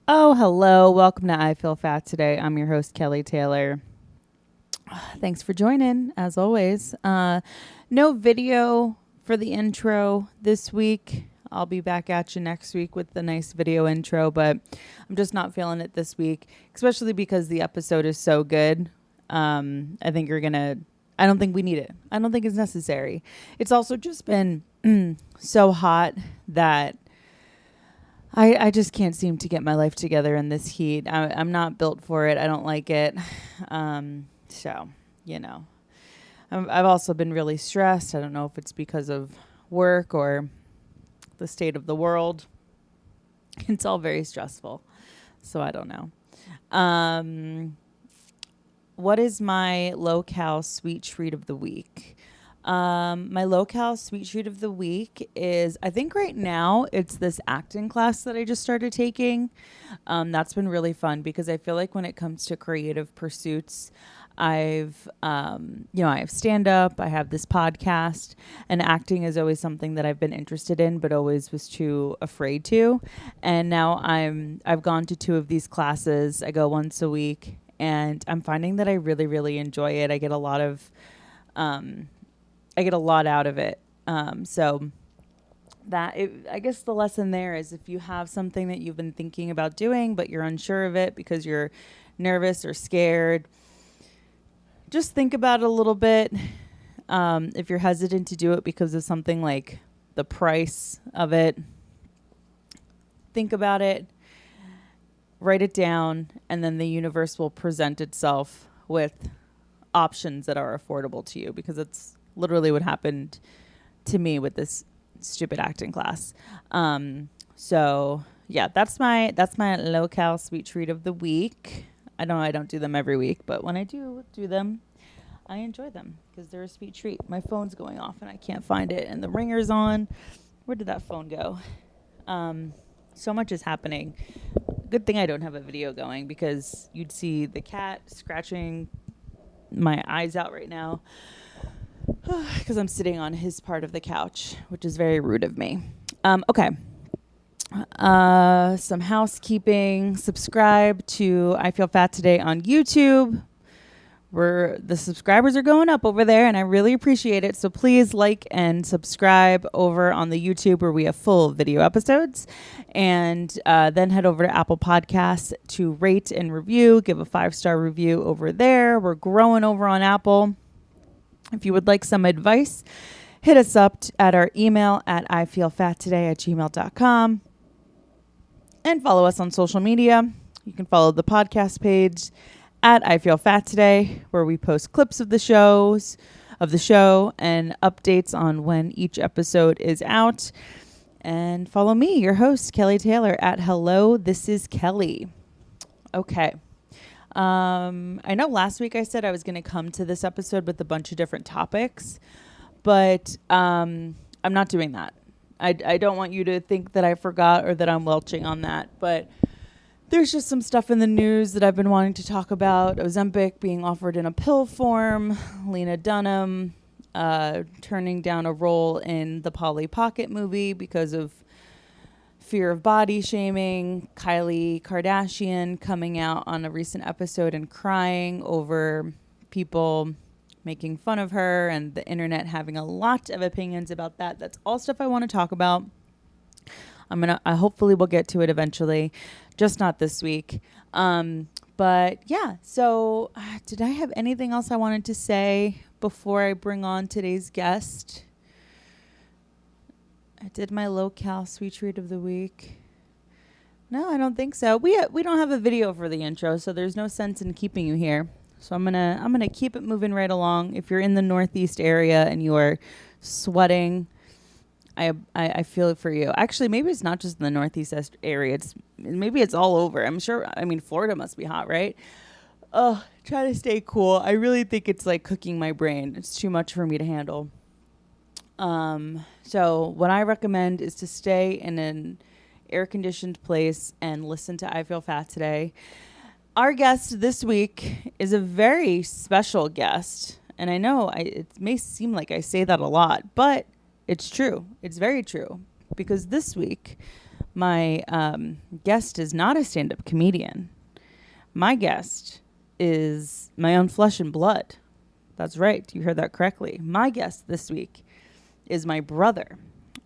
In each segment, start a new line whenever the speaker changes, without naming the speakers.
Oh, hello. Welcome to I Feel Fat Today. I'm your host, Kelly Taylor. Thanks for joining, as always. No video for the intro this week. I'll be back at you next week with the nice video intro, but I'm just not feeling it this week, especially because the episode is so good. I think you're going to, I don't think we need it. I don't think it's necessary. It's also just been so hot that I just can't seem to get my life together in this heat. I'm not built for it. I don't like it. So, you know, I've also been really stressed. I don't know if it's because of work or the state of the world. It's all very stressful. So I don't know. What is my low-cal sweet treat of the week? My low-cal sweet treat of the week is, I think right now it's this acting class that I just started taking. That's been really fun because I feel like when it comes to creative pursuits, I have stand up, I have this podcast, and acting is always something that I've been interested in, but always was too afraid to. And now I've gone to 2 of these classes. I go once a week, and I'm finding that I really, really enjoy it. Um, I get a lot out of it. I guess the lesson there is if you have something that you've been thinking about doing, but you're unsure of it because you're nervous or scared, just think about it a little bit. If you're hesitant to do it because of something like the price of it, think about it, write it down, and then the universe will present itself with options that are affordable to you, because it's literally what happened to me with this stupid acting class. So yeah, that's my low cal sweet treat of the week. I don't do them every week, but when I do them, I enjoy them because they're a sweet treat. My phone's going off and I can't find it, and the ringer's on. Where did that phone go? So much is happening. Good thing I don't have a video going because you'd see the cat scratching my eyes out right now because I'm sitting on his part of the couch, which is very rude of me. Okay. Some housekeeping. Subscribe to I Feel Fat Today on YouTube. The subscribers are going up over there, and I really appreciate it. So please like and subscribe over on the YouTube where we have full video episodes. And then head over to Apple Podcasts to rate and review. Give a 5-star review over there. We're growing over on Apple. If you would like some advice, hit us up at our email at ifeelfattoday@gmail.com. And follow us on social media. You can follow the podcast page at I Feel Fat Today, where we post clips of the show and updates on when each episode is out. And follow me, your host, Kelly Taylor, at Hello, This is Kelly. Okay. I know last week I said I was going to come to this episode with a bunch of different topics, but I'm not doing that. I don't want you to think that I forgot or that I'm welching on that, but there's just some stuff in the news that I've been wanting to talk about. Ozempic being offered in a pill form, Lena Dunham turning down a role in the Polly Pocket movie because of fear of body shaming, Kylie Kardashian coming out on a recent episode and crying over people making fun of her, and the internet having a lot of opinions about that. That's all stuff I want to talk about. I hopefully will get to it eventually, just not this week. But yeah, so did I have anything else I wanted to say before I bring on today's guest? I did my low-cal sweet treat of the week. No, I don't think so. We don't have a video for the intro, so there's no sense in keeping you here. So I'm gonna keep it moving right along. If you're in the Northeast area and you are sweating, I feel it for you. Actually, maybe it's not just in the Northeast area. Maybe it's all over. I'm sure. I mean, Florida must be hot, right? Oh, try to stay cool. I really think it's like cooking my brain. It's too much for me to handle. So what I recommend is to stay in an air-conditioned place and listen to I Feel Fat Today. Our guest this week is a very special guest. And I know it may seem like I say that a lot, but it's true. It's very true. Because this week, my guest is not a stand-up comedian. My guest is my own flesh and blood. That's right. You heard that correctly. My guest this week is my brother.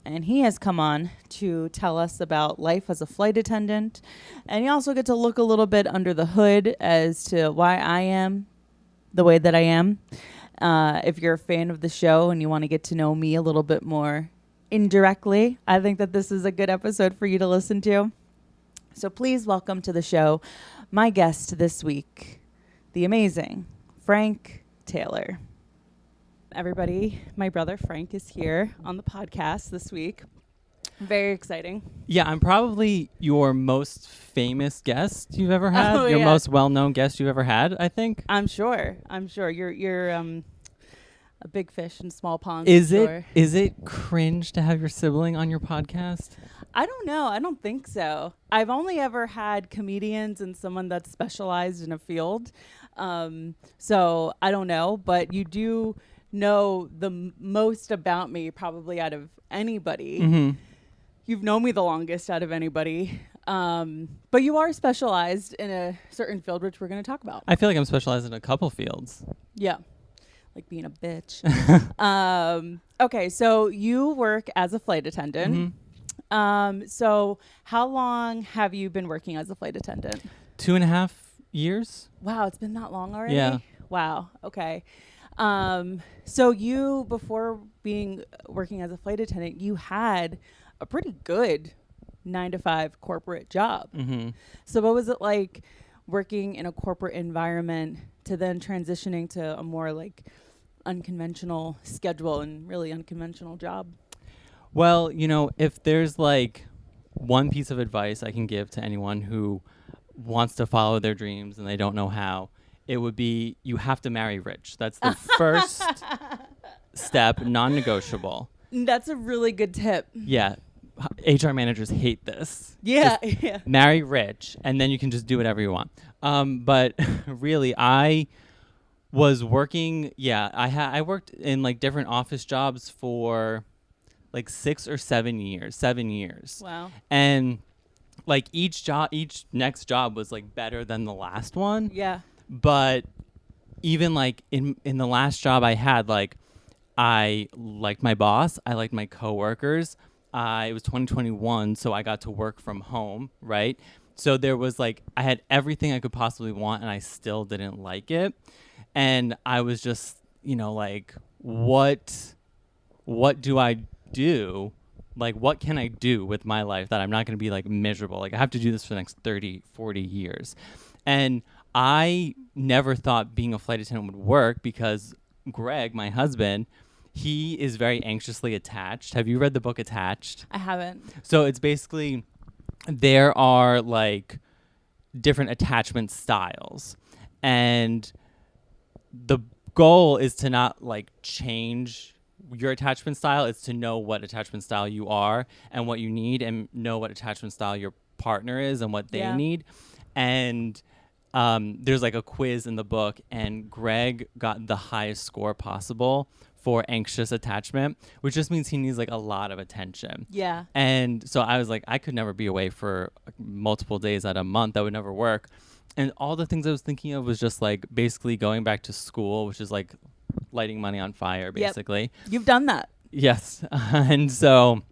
And he has come on to tell us about life as a flight attendant. And you also get to look a little bit under the hood as to why I am the way that I am. If you're a fan of the show and you want to get to know me a little bit more indirectly, I think that this is a good episode for you to listen to. So please welcome to the show my guest this week, the amazing Frank Taylor. Everybody, my brother Frank is here on the podcast this week. Very exciting.
Yeah, I'm probably your most famous guest you've ever had. Your most well-known guest you've ever had, I think.
I'm sure. You're a big fish in small ponds.
Is it cringe to have your sibling on your podcast?
I don't know. I don't think so. I've only ever had comedians and someone that's specialized in a field. So I don't know, but you do know the most about me probably out of anybody.
Mm-hmm.
You've known me the longest out of anybody. But you are specialized in a certain field, which we're going to talk about.
I feel like I'm specialized in a couple fields.
Yeah. Like being a bitch. Okay. So you work as a flight attendant.
Mm-hmm.
So how long have you been working as a flight attendant?
2.5 years.
Wow. It's been that long already?
Yeah.
Wow. Okay. So you, before working as a flight attendant, you had a pretty good 9-to-5 corporate job.
Mm-hmm.
So what was it like working in a corporate environment to then transitioning to a more like unconventional schedule and really unconventional job?
Well, if there's like one piece of advice I can give to anyone who wants to follow their dreams and they don't know how, it would be you have to marry rich. That's the first step, non-negotiable.
That's a really good tip.
Yeah. HR managers hate this.
Yeah.
Just
yeah.
marry rich, and then you can just do whatever you want. But really, I was working. Yeah, I worked in like different office jobs for like 6 or 7 years. 7 years.
Wow.
And like each next job was like better than the last one.
Yeah.
But even like in the last job I had, like I liked my boss, I liked my coworkers. It was 2021, so I got to work from home, right? So there was like I had everything I could possibly want, and I still didn't like it. And I was just, like, what do I do? Like, what can I do with my life that I'm not going to be like miserable? Like, I have to do this for the next 30, 40 years. And I never thought being a flight attendant would work because Greg, my husband, he is very anxiously attached. Have you read the book Attached?
I haven't.
So it's basically there are like different attachment styles. And the goal is to not like change your attachment style. It's to know what attachment style you are and what you need, and know what attachment style your partner is and what they need. And there's like a quiz in the book, and Greg got the highest score possible for anxious attachment, which just means he needs like a lot of attention.
Yeah.
And so I was like, I could never be away for multiple days out of a month. That would never work. And all the things I was thinking of was just like basically going back to school, which is like lighting money on fire, basically.
Yep. You've done that.
Yes. And so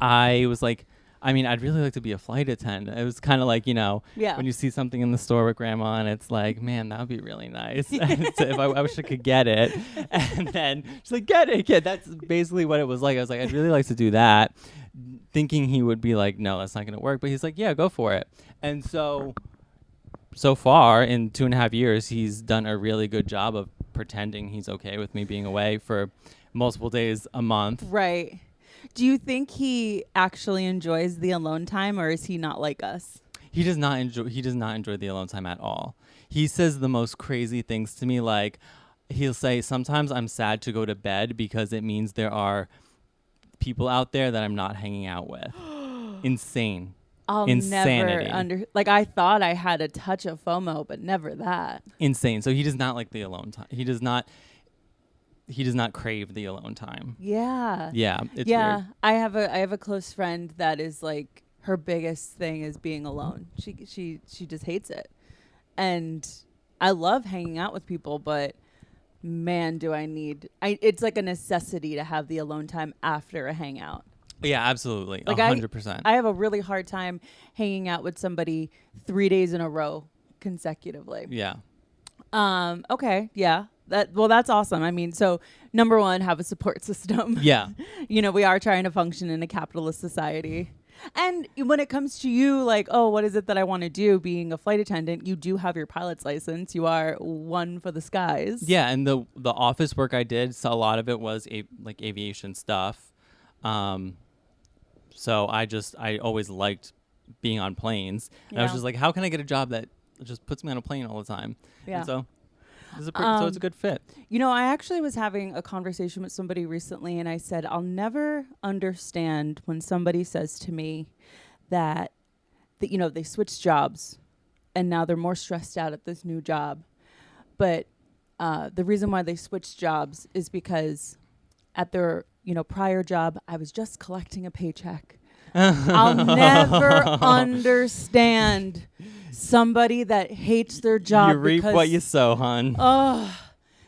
I was like, I'd really like to be a flight attendant. It was kind of like, when you see something in the store with grandma and it's like, man, that would be really nice. And so if I wish I could get it. And then she's like, get it, kid. That's basically what it was like. I was like, I'd really like to do that. Thinking he would be like, no, that's not going to work. But he's like, yeah, go for it. And so far in 2.5 years, he's done a really good job of pretending he's okay with me being away for multiple days a month.
Right. Do you think he actually enjoys the alone time, or is he not like us?
He does not enjoy the alone time at all. He says the most crazy things to me, like he'll say, sometimes I'm sad to go to bed because it means there are people out there that I'm not hanging out with. Insane.
I'll
Insanity.
never I thought I had a touch of FOMO, but never that.
Insane. So he does not like the alone time. He does not crave the alone time.
Yeah.
Yeah. It's weird.
I have a close friend that is like her biggest thing is being alone. She just hates it. And I love hanging out with people, but man, do it's like a necessity to have the alone time after a hangout.
Yeah, absolutely.
Like
100%.
I have a really hard time hanging out with somebody 3 days in a row consecutively.
Yeah.
Okay. Yeah. That's awesome. I mean, so number one, have a support system.
Yeah.
We are trying to function in a capitalist society. And when it comes to you, like, oh, what is it that I want to do? Being a flight attendant, you do have your pilot's license. You are one for the skies.
Yeah, and the office work I did, so a lot of it was like aviation stuff. So I always liked being on planes. And I was just like, how can I get a job that just puts me on a plane all the time?
Yeah.
And so so it's a good fit.
I actually was having a conversation with somebody recently, and I said, I'll never understand when somebody says to me that they switched jobs and now they're more stressed out at this new job. But the reason why they switched jobs is because at their prior job, I was just collecting a paycheck. I'll never understand somebody that hates their job.
You reap what you sow, hon.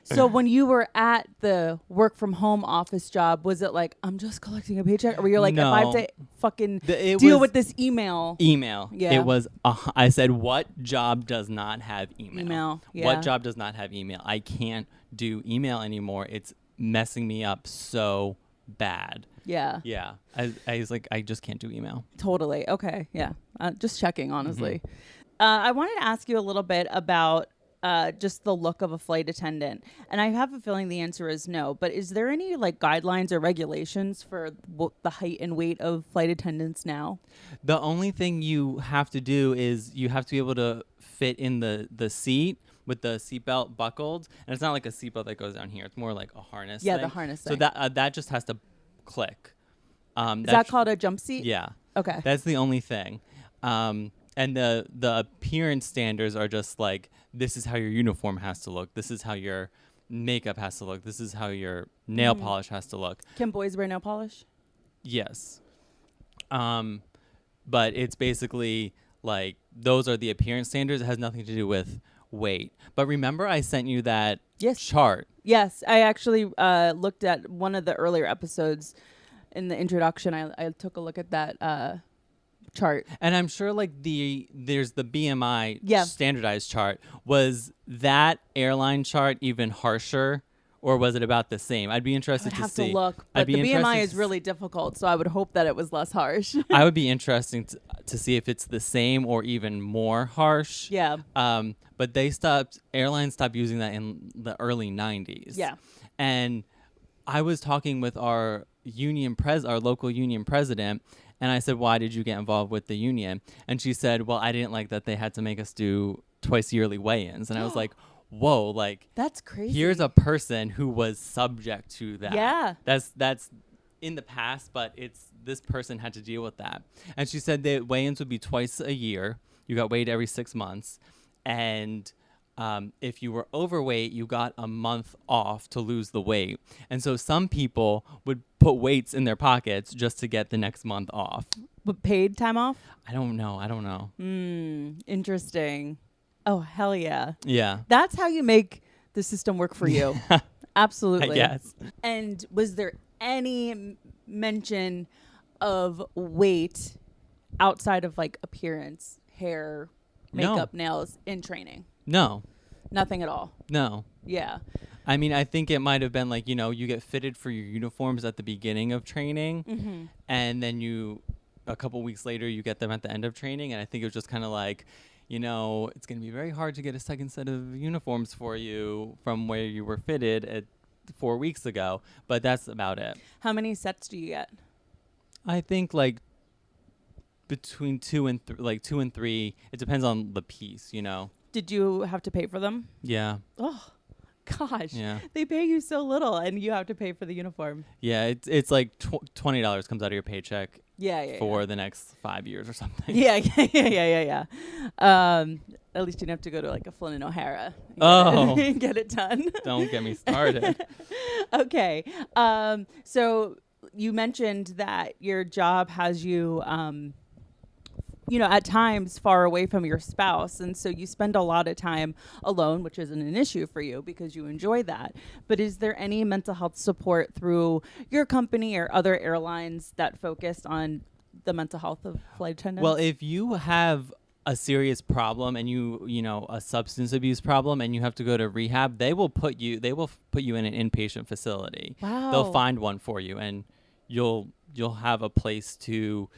So when you were at the work from home office job, was it like, I'm just collecting a paycheck? Or were you like,
No.
if I have to fucking deal with this email?
Email.
Yeah.
It was, I said, what job does not have email?
Yeah.
What job does not have email? I can't do email anymore. It's messing me up so bad.
Yeah.
Yeah. I was like, I just can't do email.
Totally. Okay. Yeah. Just checking, honestly. I wanted to ask you a little bit about just the look of a flight attendant. And I have a feeling the answer is no. But is there any like guidelines or regulations for the height and weight of flight attendants now?
The only thing you have to do is you have to be able to fit in the seat with the seatbelt buckled. And it's not like a seatbelt that goes down here. It's more like a harness
Yeah,
thing.
the harness
So
thing.
that just has to click.
Is that called a jump seat?
Yeah.
Okay.
That's the only thing. And the appearance standards are just like, this is how your uniform has to look. This is how your makeup has to look. This is how your nail polish has to look.
Can boys wear nail polish?
Yes. But it's basically like, those are the appearance standards. It has nothing to do with weight. But remember I sent you that chart.
Yes. I actually looked at one of the earlier episodes in the introduction. I took a look at that chart.
And I'm sure like there's the BMI standardized chart. Was that airline chart even harsher, or was it about the same? I'd be interested to see.
I have to look, but the BMI is really difficult, so I would hope that it was less harsh.
I would be interesting to see if it's the same or even more harsh.
Yeah.
But airlines stopped using that in the early 90s.
Yeah.
And I was talking with our local union president, and I said, why did you get involved with the union? And she said, well, I didn't like that they had to make us do twice yearly weigh-ins. And I was like, whoa, like,
that's crazy.
Here's a person who was subject to that.
Yeah.
That's in the past, but this person had to deal with that. And she said that weigh-ins would be twice a year. You got weighed every 6 months. And if you were overweight, you got a month off to lose the weight. And so some people would put weights in their pockets just to get the next month off.
But paid time off?
I don't know.
Interesting. Oh, hell yeah.
Yeah.
That's how you make the system work for you. Absolutely.
Yes.
And was there any mention of weight outside of like appearance, hair, makeup, nails in training?
No.
Nothing at all.
No.
Yeah.
I mean, I think it might have been like, you get fitted for your uniforms at the beginning of training, and then a couple weeks later, you get them at the end of training. And I think it was just kind of like, it's going to be very hard to get a second set of uniforms for you from where you were fitted at 4 weeks ago. But that's about it.
How many sets do you get?
I think like between 2 and 3. It depends on the piece,
Did you have to pay for them?
Yeah.
Oh, gosh.
Yeah.
They pay you so little and you have to pay for the uniform.
Yeah, it's like $20 comes out of your paycheck.
For
the next 5 years or something.
Yeah. At least you don't have to go to like a Flynn and O'Hara. And get it done.
Don't get me started.
Okay. So you mentioned that your job has you at times far away from your spouse. And so you spend a lot of time alone, which isn't an issue for you because you enjoy that. But is there any mental health support through your company or other airlines that focus on the mental health of flight attendants?
Well, if you have a serious problem and a substance abuse problem and you have to go to rehab, they will put you in an inpatient facility.
Wow.
They'll find one for you and you'll have a place to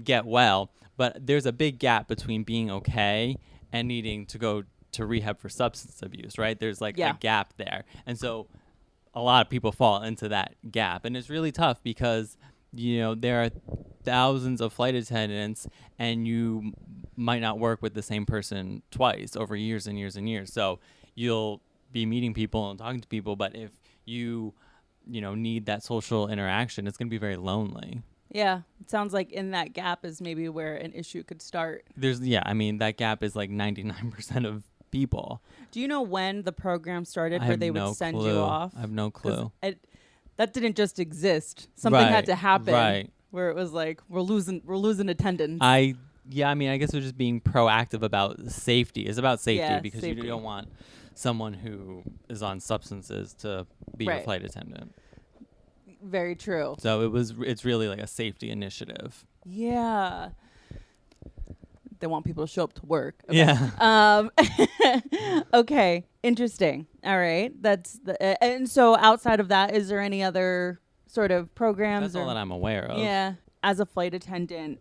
get well. But there's a big gap between being okay and needing to go to rehab for substance abuse, right? There's like a gap there. And so a lot of people fall into that gap. And it's really tough because, there are thousands of flight attendants and you might not work with the same person twice over years and years and years. So you'll be meeting people and talking to people. But if you need that social interaction, it's going to be very lonely.
Yeah, it sounds like in that gap is maybe where an issue could start.
That gap is like 99% of people.
Do you know when the program started where they would send you off?
I have no clue.
That didn't just exist. Something had to happen.
Right.
Where it was like, we're losing attendance.
I guess we're just being proactive about safety. It's about safety because
safety.
You don't want someone who is on substances to be a flight attendant.
Very true.
So it's really like a safety initiative.
Yeah. They want people to show up to work. Okay.
Yeah.
Okay. Interesting. All right. And so outside of that, is there any other sort of programs?
That's all that I'm aware of.
Yeah. As a flight attendant,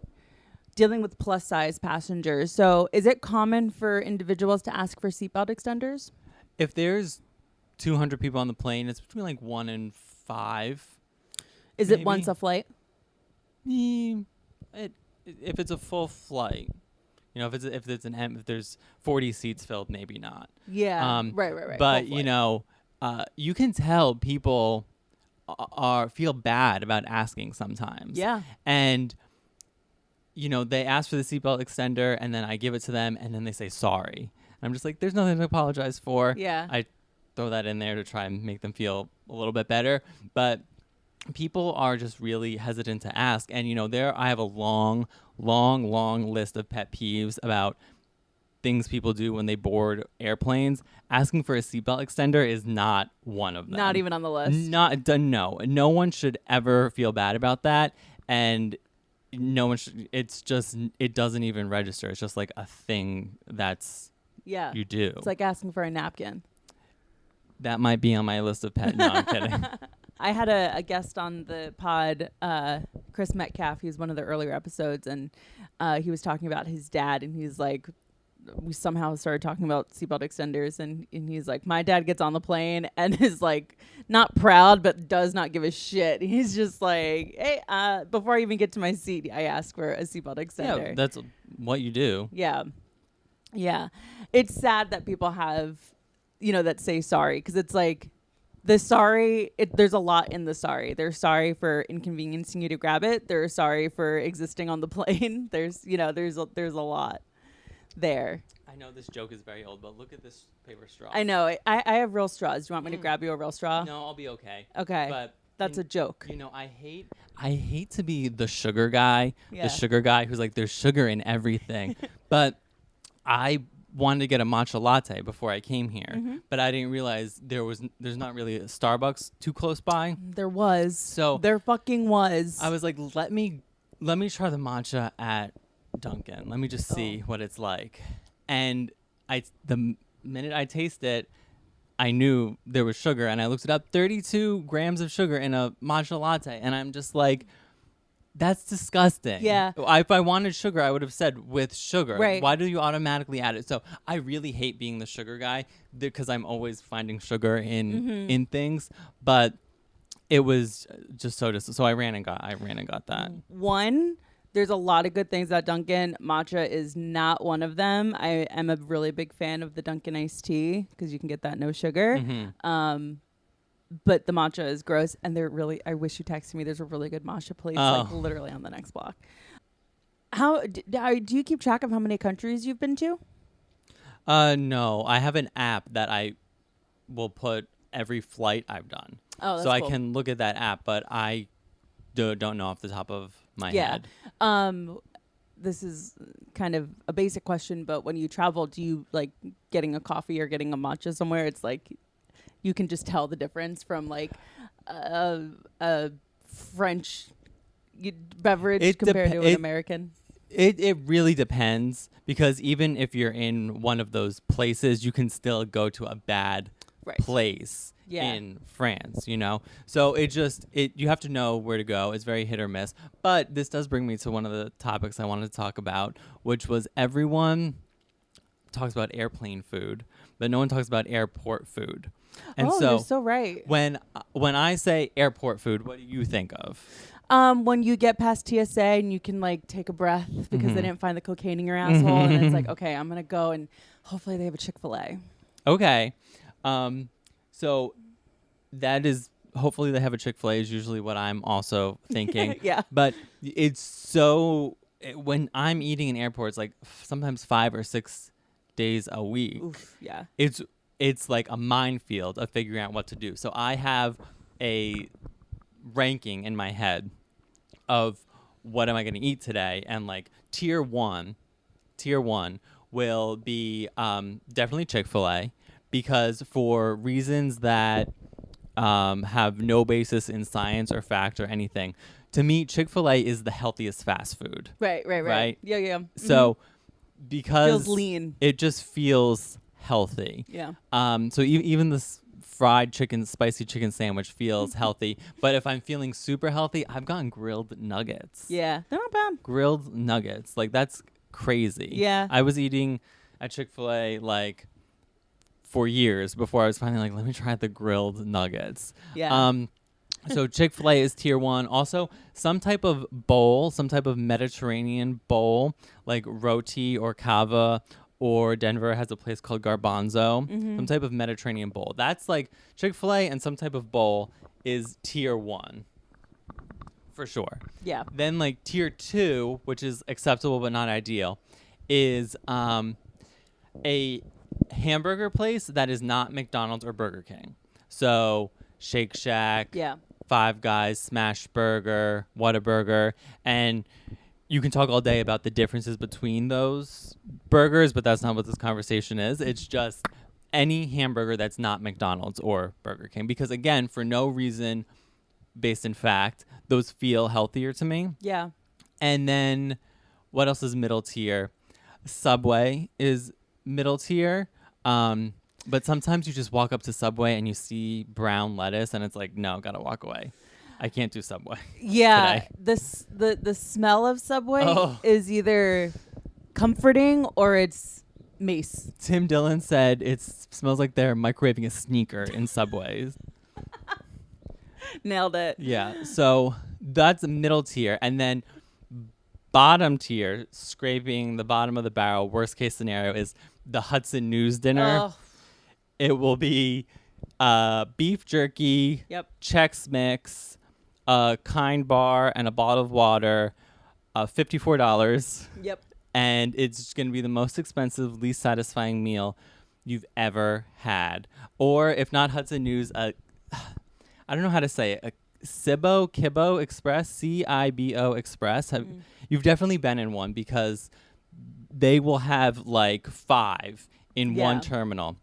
dealing with plus size passengers. So is it common for individuals to ask for seatbelt extenders?
If there's 200 people on the plane, it's between like 1 and 5.
Is
maybe.
It once a flight?
If it's a full flight, if there's 40 seats filled, maybe not.
Yeah. Right.
But you can tell people feel bad about asking sometimes.
Yeah.
And they ask for the seatbelt extender, and then I give it to them, and then they say sorry. And I'm just like, there's nothing to apologize for.
Yeah.
I throw that in there to try and make them feel a little bit better, but people are just really hesitant to ask. And I have a long list of pet peeves about things people do when they board airplanes. Asking for a seatbelt extender is not one of them.
Not even on the list.
No one should ever feel bad about that. And no one should. It doesn't even register. It's just like a thing you do.
It's like asking for a napkin.
That might be on my list of pet. No, I'm kidding.
I had a guest on the pod, Chris Metcalf. He was one of the earlier episodes, and he was talking about his dad, and he's like, we somehow started talking about seatbelt extenders, and he's like, my dad gets on the plane and is like not proud, but does not give a shit. He's just like, hey, before I even get to my seat, I ask for a seatbelt extender.
Yeah, that's what you do.
Yeah. It's sad that people have, that say sorry, because it's like, the sorry, there's a lot in the sorry. They're sorry for inconveniencing you to grab it. They're sorry for existing on the plane. There's a lot there.
I know this joke is very old, but look at this paper straw.
I know. I have real straws. Do you want me to grab you a real straw?
No, I'll be okay.
Okay.
But
that's a joke.
I hate to be the sugar guy. Yeah. The sugar guy who's like, there's sugar in everything. But I wanted to get a matcha latte before I came here, but I didn't realize there's not really a Starbucks too close by.
There was.
So
there fucking was.
I was like, let me try the matcha at Dunkin'. Let me just see what it's like. And the minute I tasted it, I knew there was sugar, and I looked it up. 32 grams of sugar in a matcha latte, and I'm just like, that's disgusting.
Yeah.
If I wanted sugar, I would have said with sugar.
Right.
Why do you automatically add it? So I really hate being the sugar guy because I'm always finding sugar in things. But it was just so I ran and got that.
One, there's a lot of good things at Dunkin'. Matcha is not one of them. I am a really big fan of the Dunkin' iced tea because you can get that no sugar. But the matcha is gross, and I wish you texted me. There's a really good matcha place, like literally on the next block. How do you keep track of how many countries you've been to?
No, I have an app that I will put every flight I've done.
Oh, that's
so I
cool.
can look at that app, but I don't know off the top of my head.
this is kind of a basic question, but when you travel, do you like getting a coffee or getting a matcha somewhere? It's like you can just tell the difference from like a French beverage compared to an American.
It really depends, because even if you're in one of those places, you can still go to a bad place in France, you know? So you have to know where to go. It's very hit or miss. But this does bring me to one of the topics I wanted to talk about, which was everyone talks about airplane food, but no one talks about airport food. And
you're so right.
When I say airport food, what do you think of?
When you get past TSA and you can like take a breath because they didn't find the cocaine in your asshole, and it's like, okay, I'm gonna go and hopefully they have a Chick-fil-A.
Okay, so that is hopefully they have a Chick-fil-A is usually what I'm also thinking.
Yeah,
but it's when I'm eating in airports, like sometimes 5 or 6 days a week.
Oof, yeah,
it's like a minefield of figuring out what to do. So I have a ranking in my head of what am I going to eat today, and like tier one will be definitely Chick-fil-A, because for reasons that have no basis in science or fact or anything, to me Chick-fil-A is the healthiest fast food.
Right. Yeah.
So because
feels lean,
it just feels healthy.
Yeah.
So even this fried chicken, spicy chicken sandwich feels healthy. But if I'm feeling super healthy, I've gotten grilled nuggets.
Yeah, they're not bad.
Grilled nuggets, like that's crazy.
Yeah.
I was eating at Chick-fil-A like for years before I was finally like, let me try the grilled nuggets.
Yeah.
So Chick-fil-A is tier one. Also, some type of bowl, some type of Mediterranean bowl, like roti or kava, or Denver has a place called Garbanzo, some type of Mediterranean bowl. That's like Chick-fil-A, and some type of bowl is tier one, for sure.
Yeah.
Then like tier two, which is acceptable but not ideal, is a hamburger place that is not McDonald's or Burger King. So Shake Shack, Five Guys, Smash Burger, Whataburger, and you can talk all day about the differences between those burgers, but that's not what this conversation is. It's just any hamburger that's not McDonald's or Burger King. Because, again, for no reason based in fact, those feel healthier to me.
Yeah.
And then what else is middle tier? Subway is middle tier. But sometimes you just walk up to Subway and you see brown lettuce and it's like, no, gotta walk away. I can't do Subway.
Yeah,
today.
the smell of Subway is either comforting or it's mace.
Tim Dillon said it smells like they're microwaving a sneaker in Subways.
Nailed it.
Yeah, so that's middle tier. And then bottom tier, scraping the bottom of the barrel, worst case scenario, is the Hudson News dinner.
Oh.
It will be beef jerky, Chex Mix, a Kind bar, and a bottle of water, $54.
Yep.
And it's going to be the most expensive, least satisfying meal you've ever had. Or if not Hudson News, I don't know how to say it, a Cibo Express, CIBO Express. You've definitely been in one because they will have like 5 in one terminal.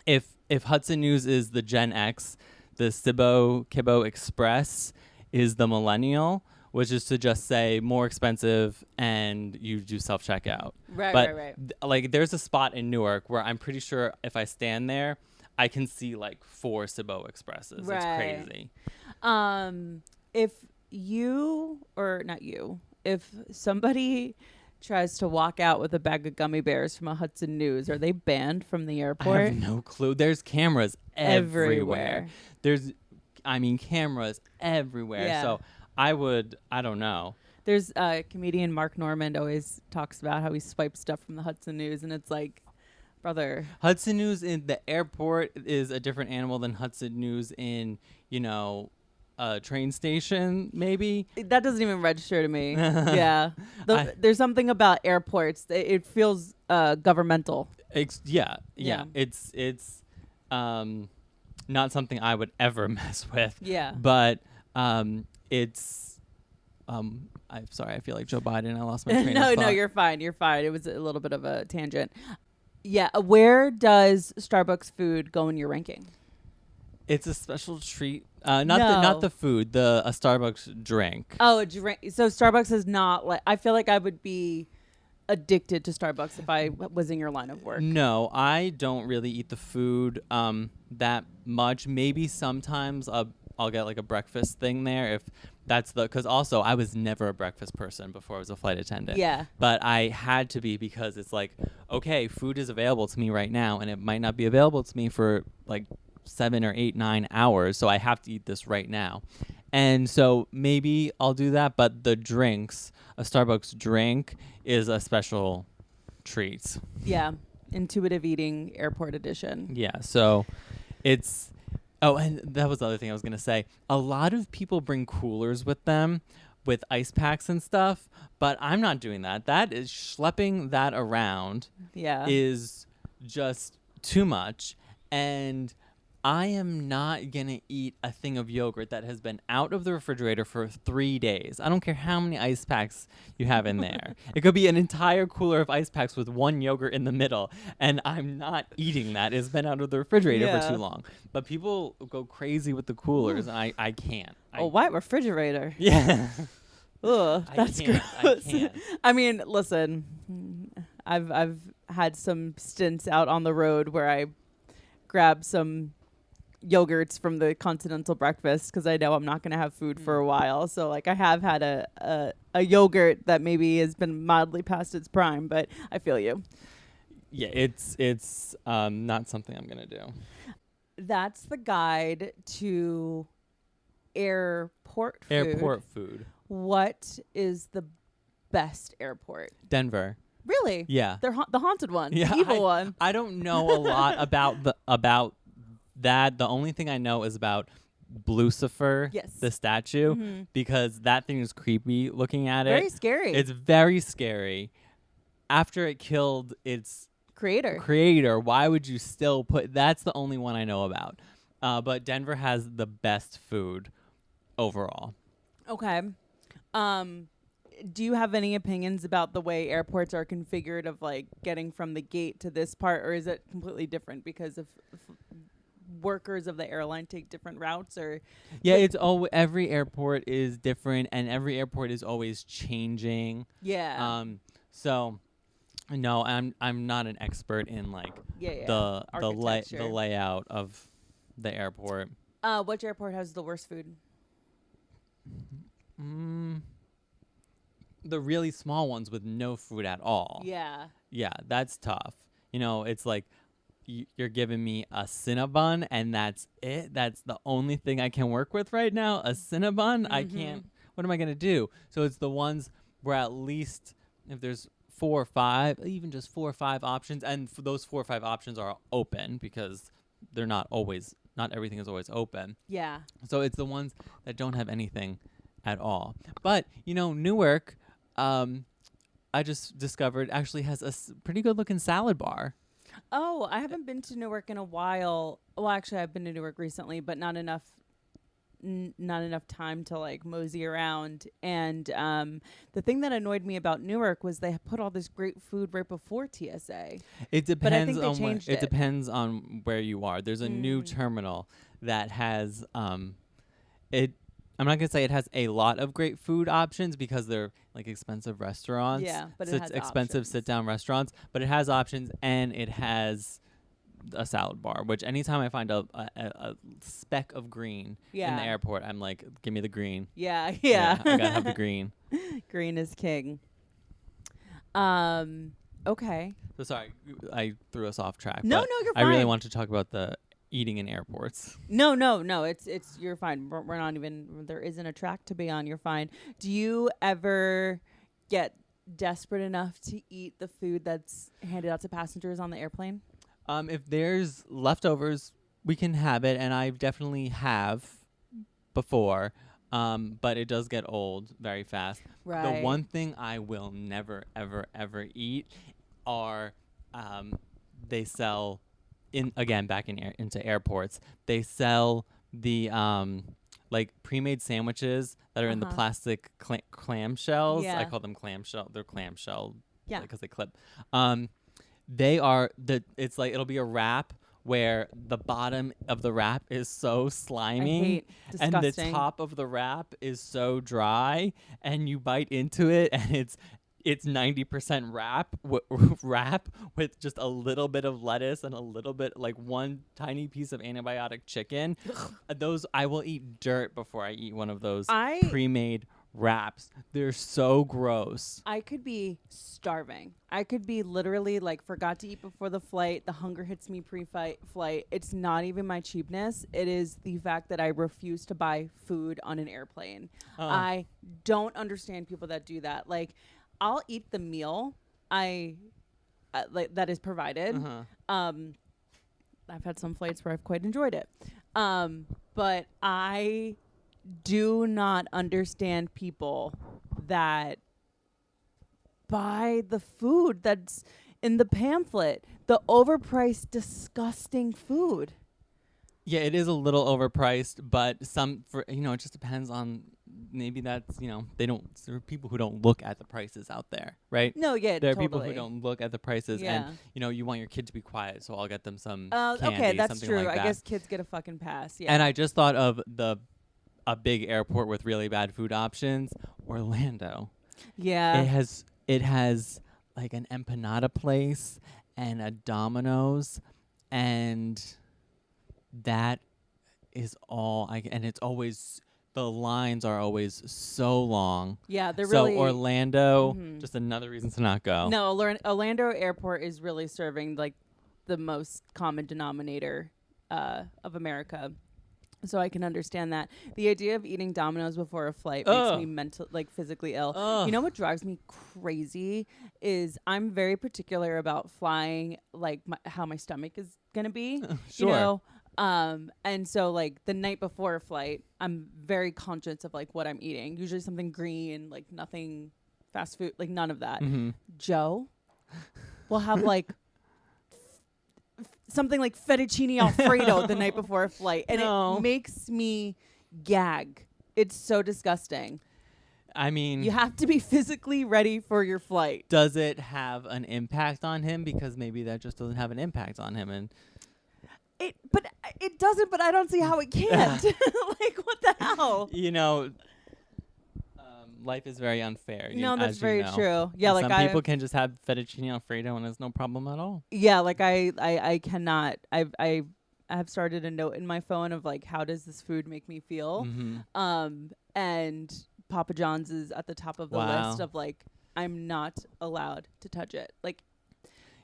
If Hudson News is the Gen X, the Cibo Express is the millennial, which is to just say more expensive and you do self-checkout.
Right.
Like there's a spot in Newark where I'm pretty sure if I stand there, I can see like 4 Cibo Expresses. Right. It's crazy.
If somebody tries to walk out with a bag of gummy bears from a Hudson News, are they banned from the airport?
I have no clue. There's cameras everywhere. There's cameras everywhere.
Yeah.
So I don't know.
There's comedian Mark Normand always talks about how he swipes stuff from the Hudson News, and it's like, brother.
Hudson News in the airport is a different animal than Hudson News in, a train station, maybe.
That doesn't even register to me. Yeah. There's something about airports. It feels governmental.
Yeah. It's not something I would ever mess with.
Yeah.
But it's I'm sorry. I feel like Joe Biden. I lost my train of
No,
thought.
you're fine. You're fine. It was a little bit of a tangent. Yeah. Where does Starbucks food go in your ranking?
It's a special treat.
No.
Not the food. A Starbucks drink.
Oh, a drink. So Starbucks is not like. I feel like I would be addicted to Starbucks if I was in your line of work.
No, I don't really eat the food that much. Maybe sometimes I'll get like a breakfast thing there if that's because also I was never a breakfast person before I was a flight attendant.
Yeah.
But I had to be because it's like, okay, food is available to me right now and it might not be available to me for like 7 or 8, 9 hours. So I have to eat this right now. And so maybe I'll do that. But the drinks, a Starbucks drink is a special treat.
Yeah. Intuitive eating airport edition.
Yeah. So it's, oh, and that was the other thing I was going to say. A lot of people bring coolers with them with ice packs and stuff, but I'm not doing that. That is schlepping that around
Yeah.
is just too much. And I am not going to eat a thing of yogurt that has been out of the refrigerator for 3 days. I don't care how many ice packs you have in there. It could be an entire cooler of ice packs with one yogurt in the middle, and I'm not eating that. It's been out of the refrigerator for too long. But people go crazy with the coolers, and I can't.
A white refrigerator.
Yeah.
Ugh, that's
I
gross.
can't.
I mean, listen, I've had some stints out on the road where I grab some yogurts from the continental breakfast because I know I'm not going to have food for a while. So like I have had a yogurt that maybe has been mildly past its prime, but I feel you.
Yeah, it's not something I'm going to do.
That's the guide to airport food.
Airport food.
What is the best airport?
Denver.
Really?
Yeah.
They're the haunted one.
Yeah,
The evil one.
I don't know a lot about that. The only thing I know is about Lucifer,
Yes.
the statue,
Mhm.
because that thing is creepy looking at
Very
it.
scary.
It's very scary. After it killed its creator, why would you still put? That's the only one I know about. But Denver has the best food overall.
Okay. Do you have any opinions about the way airports are configured of like getting from the gate to this part, or is it completely different because of workers of the airline take different routes? Or
Yeah, it's every airport is different, and every airport is always changing.
yeah.
So no, I'm not an expert in like
Yeah.
the
Architecture.
layout of the airport.
Which airport has the worst food?
The really small ones with no food at all.
Yeah.
Yeah, that's tough. You know, it's like you're giving me a Cinnabon and that's it. That's the only thing I can work with right now. A Cinnabon. I can't. What am I gonna do? So it's the ones where at least if there's 4 or 5, even just 4 or 5 options, and for those 4 or 5 options are open because they're not everything is always open.
Yeah.
So it's the ones that don't have anything at all. But, you know, Newark, I just discovered actually has a pretty good looking salad bar.
Oh, I haven't been to Newark in a while. Well, actually, I've been to Newark recently, but not enough time to like mosey around. And the thing that annoyed me about Newark was they put all this great food right before TSA.
It depends
But I think they
on
changed
it
it.
depends on where you are. There's a new terminal that has it. I'm not gonna say it has a lot of great food options because they're like expensive restaurants.
Yeah, but it has
expensive
options.
sit-down restaurants. But it has options and it has a salad bar. Which anytime I find a speck of green in
Yeah.
the airport, I'm like, give me the green.
Yeah.
I gotta have the green.
Green is king. Okay.
So sorry, I threw us off track.
No,
but
no, you're
I really
fine.
want to talk about the eating in airports.
No. It's you're fine. We're not even. There isn't a track to be on. You're fine. Do you ever get desperate enough to eat the food that's handed out to passengers on the airplane?
If there's leftovers, we can have it, and I definitely have before. But it does get old very fast.
Right.
The one thing I will never, ever, ever eat are they sell into airports. They sell the like pre-made sandwiches that are in the plastic clam shells.
Yeah.
I call them clamshell. They're clamshell.
Yeah.
Because they clip. They are it's like it'll be a wrap where the bottom of the wrap is so slimy
I hate
and the
disgusting.
top of the wrap is so dry, and you bite into it and it's 90% wrap with just a little bit of lettuce and a little bit, like one tiny piece of antibiotic chicken. Those, I will eat dirt before I eat one of those pre-made wraps. They're so gross.
I could be starving. I could be literally like forgot to eat before the flight. The hunger hits me flight. It's not even my cheapness. It is the fact that I refuse to buy food on an airplane. I don't understand people that do that. Like, I'll eat the meal like that is provided. I've had some flights where I've quite enjoyed it. But I do not understand people that buy the food that's in the pamphlet, the overpriced, disgusting food.
Yeah, it is a little overpriced, but it just depends on, maybe that's, there are people who don't look at the prices out there, right?
No, yeah,
there are
totally.
people who don't look at the prices,
Yeah.
and you want your kid to be quiet, so I'll get them some
Okay,
candy,
that's
something
true.
like
I
that.
guess kids get a fucking pass. Yeah.
And I just thought of a big airport with really bad food options, Orlando.
Yeah.
It has like an empanada place and a Domino's, and that is all and it's always, the lines are always so long.
Yeah, they're
so
really
Orlando, just another reason to not go.
No, Orlando Airport is really serving like the most common denominator of America. So I can understand that. The idea of eating Domino's before a flight makes me physically ill. You know what drives me crazy is I'm very particular about flying, like how my stomach is going to be.
Sure.
You know? And so like the night before a flight, I'm very conscious of like what I'm eating. Usually something green, like nothing fast food, like none of that. Joe will have like something like fettuccine alfredo the night before a flight, and it makes me gag. It's so disgusting.
I mean,
You have to be physically ready for your flight.
does it have an impact on him? Because maybe that just doesn't have an impact on him. And
But it doesn't. But I don't see how it can't. Like, what the hell?
Life is very unfair.
No, that's very
know.
true. Yeah, like
some people can just have fettuccine alfredo and it's no problem at all.
Yeah, like I cannot. I have started a note in my phone of like, how does this food make me feel? And Papa John's is at the top of the list of like, I'm not allowed to touch it. Like,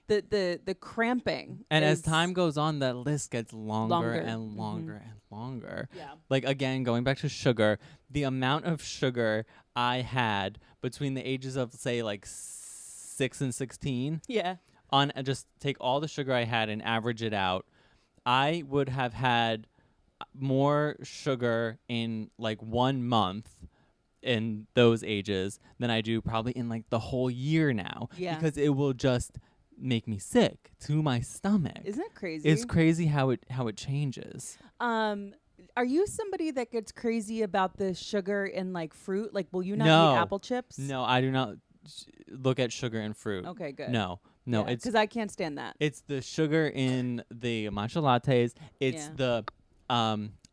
the cramping.
And as time goes on, that list gets longer and longer and longer.
Yeah.
Like, again, going back to sugar, the amount of sugar I had between the ages of, say, like 6 and 16.
Yeah.
On just take all the sugar I had and average it out, I would have had more sugar in like 1 month in those ages than I do probably in like the whole year now.
Yeah.
Because it will just make me sick to my stomach.
Isn't it crazy?
It's crazy how it changes.
Are you somebody that gets crazy about the sugar in like fruit? Like, will you not
No.
eat apple chips?
No, I do not look at sugar in fruit.
Okay, good.
No, it's
because I can't stand that.
It's the sugar in the matcha lattes. It's the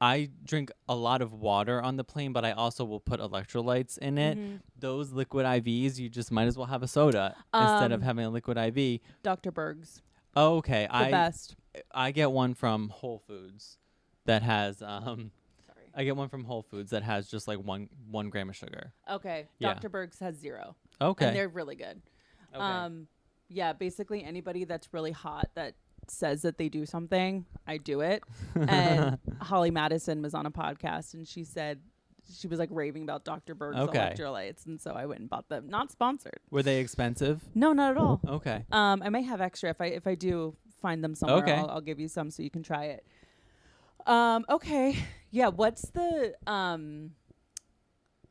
I drink a lot of water on the plane, but I also will put electrolytes in it. Those liquid IVs, you just might as well have a soda instead of having a liquid IV.
Dr. Berg's.
Oh, okay.
The best.
I get one from Whole Foods that has I get one from Whole Foods that has just like one gram of sugar.
Okay.
Yeah.
Dr. Berg's has 0.
Okay.
And they're really good.
Okay.
Yeah, basically anybody that's really hot that says that they do something, I do it. And Holly Madison was on a podcast and she said she was like raving about Dr. Berg's electrolytes, and so I went and bought them. Not sponsored.
Were they expensive?
No, not at all.
Okay.
I may have extra if I do find them somewhere.
Okay.
I'll give you some so you can try it. Okay. Yeah, what's the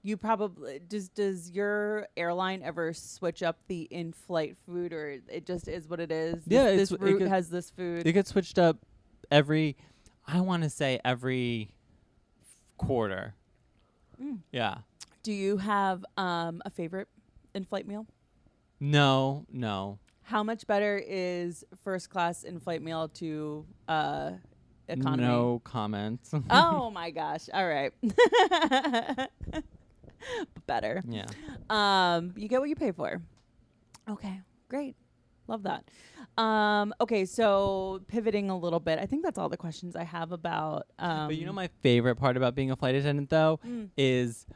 you probably does your airline ever switch up the in-flight food, or it just is what it is?
Yeah,
this route has this food.
It gets switched up every quarter. Yeah.
Do you have a favorite in-flight meal?
No.
How much better is first class in-flight meal to economy?
No comments.
Oh my gosh. All right. Better.
Yeah.
You get what you pay for. Okay. Great. Love that. Okay, so pivoting a little bit. I think that's all the questions I have about
But you know my favorite part about being a flight attendant though is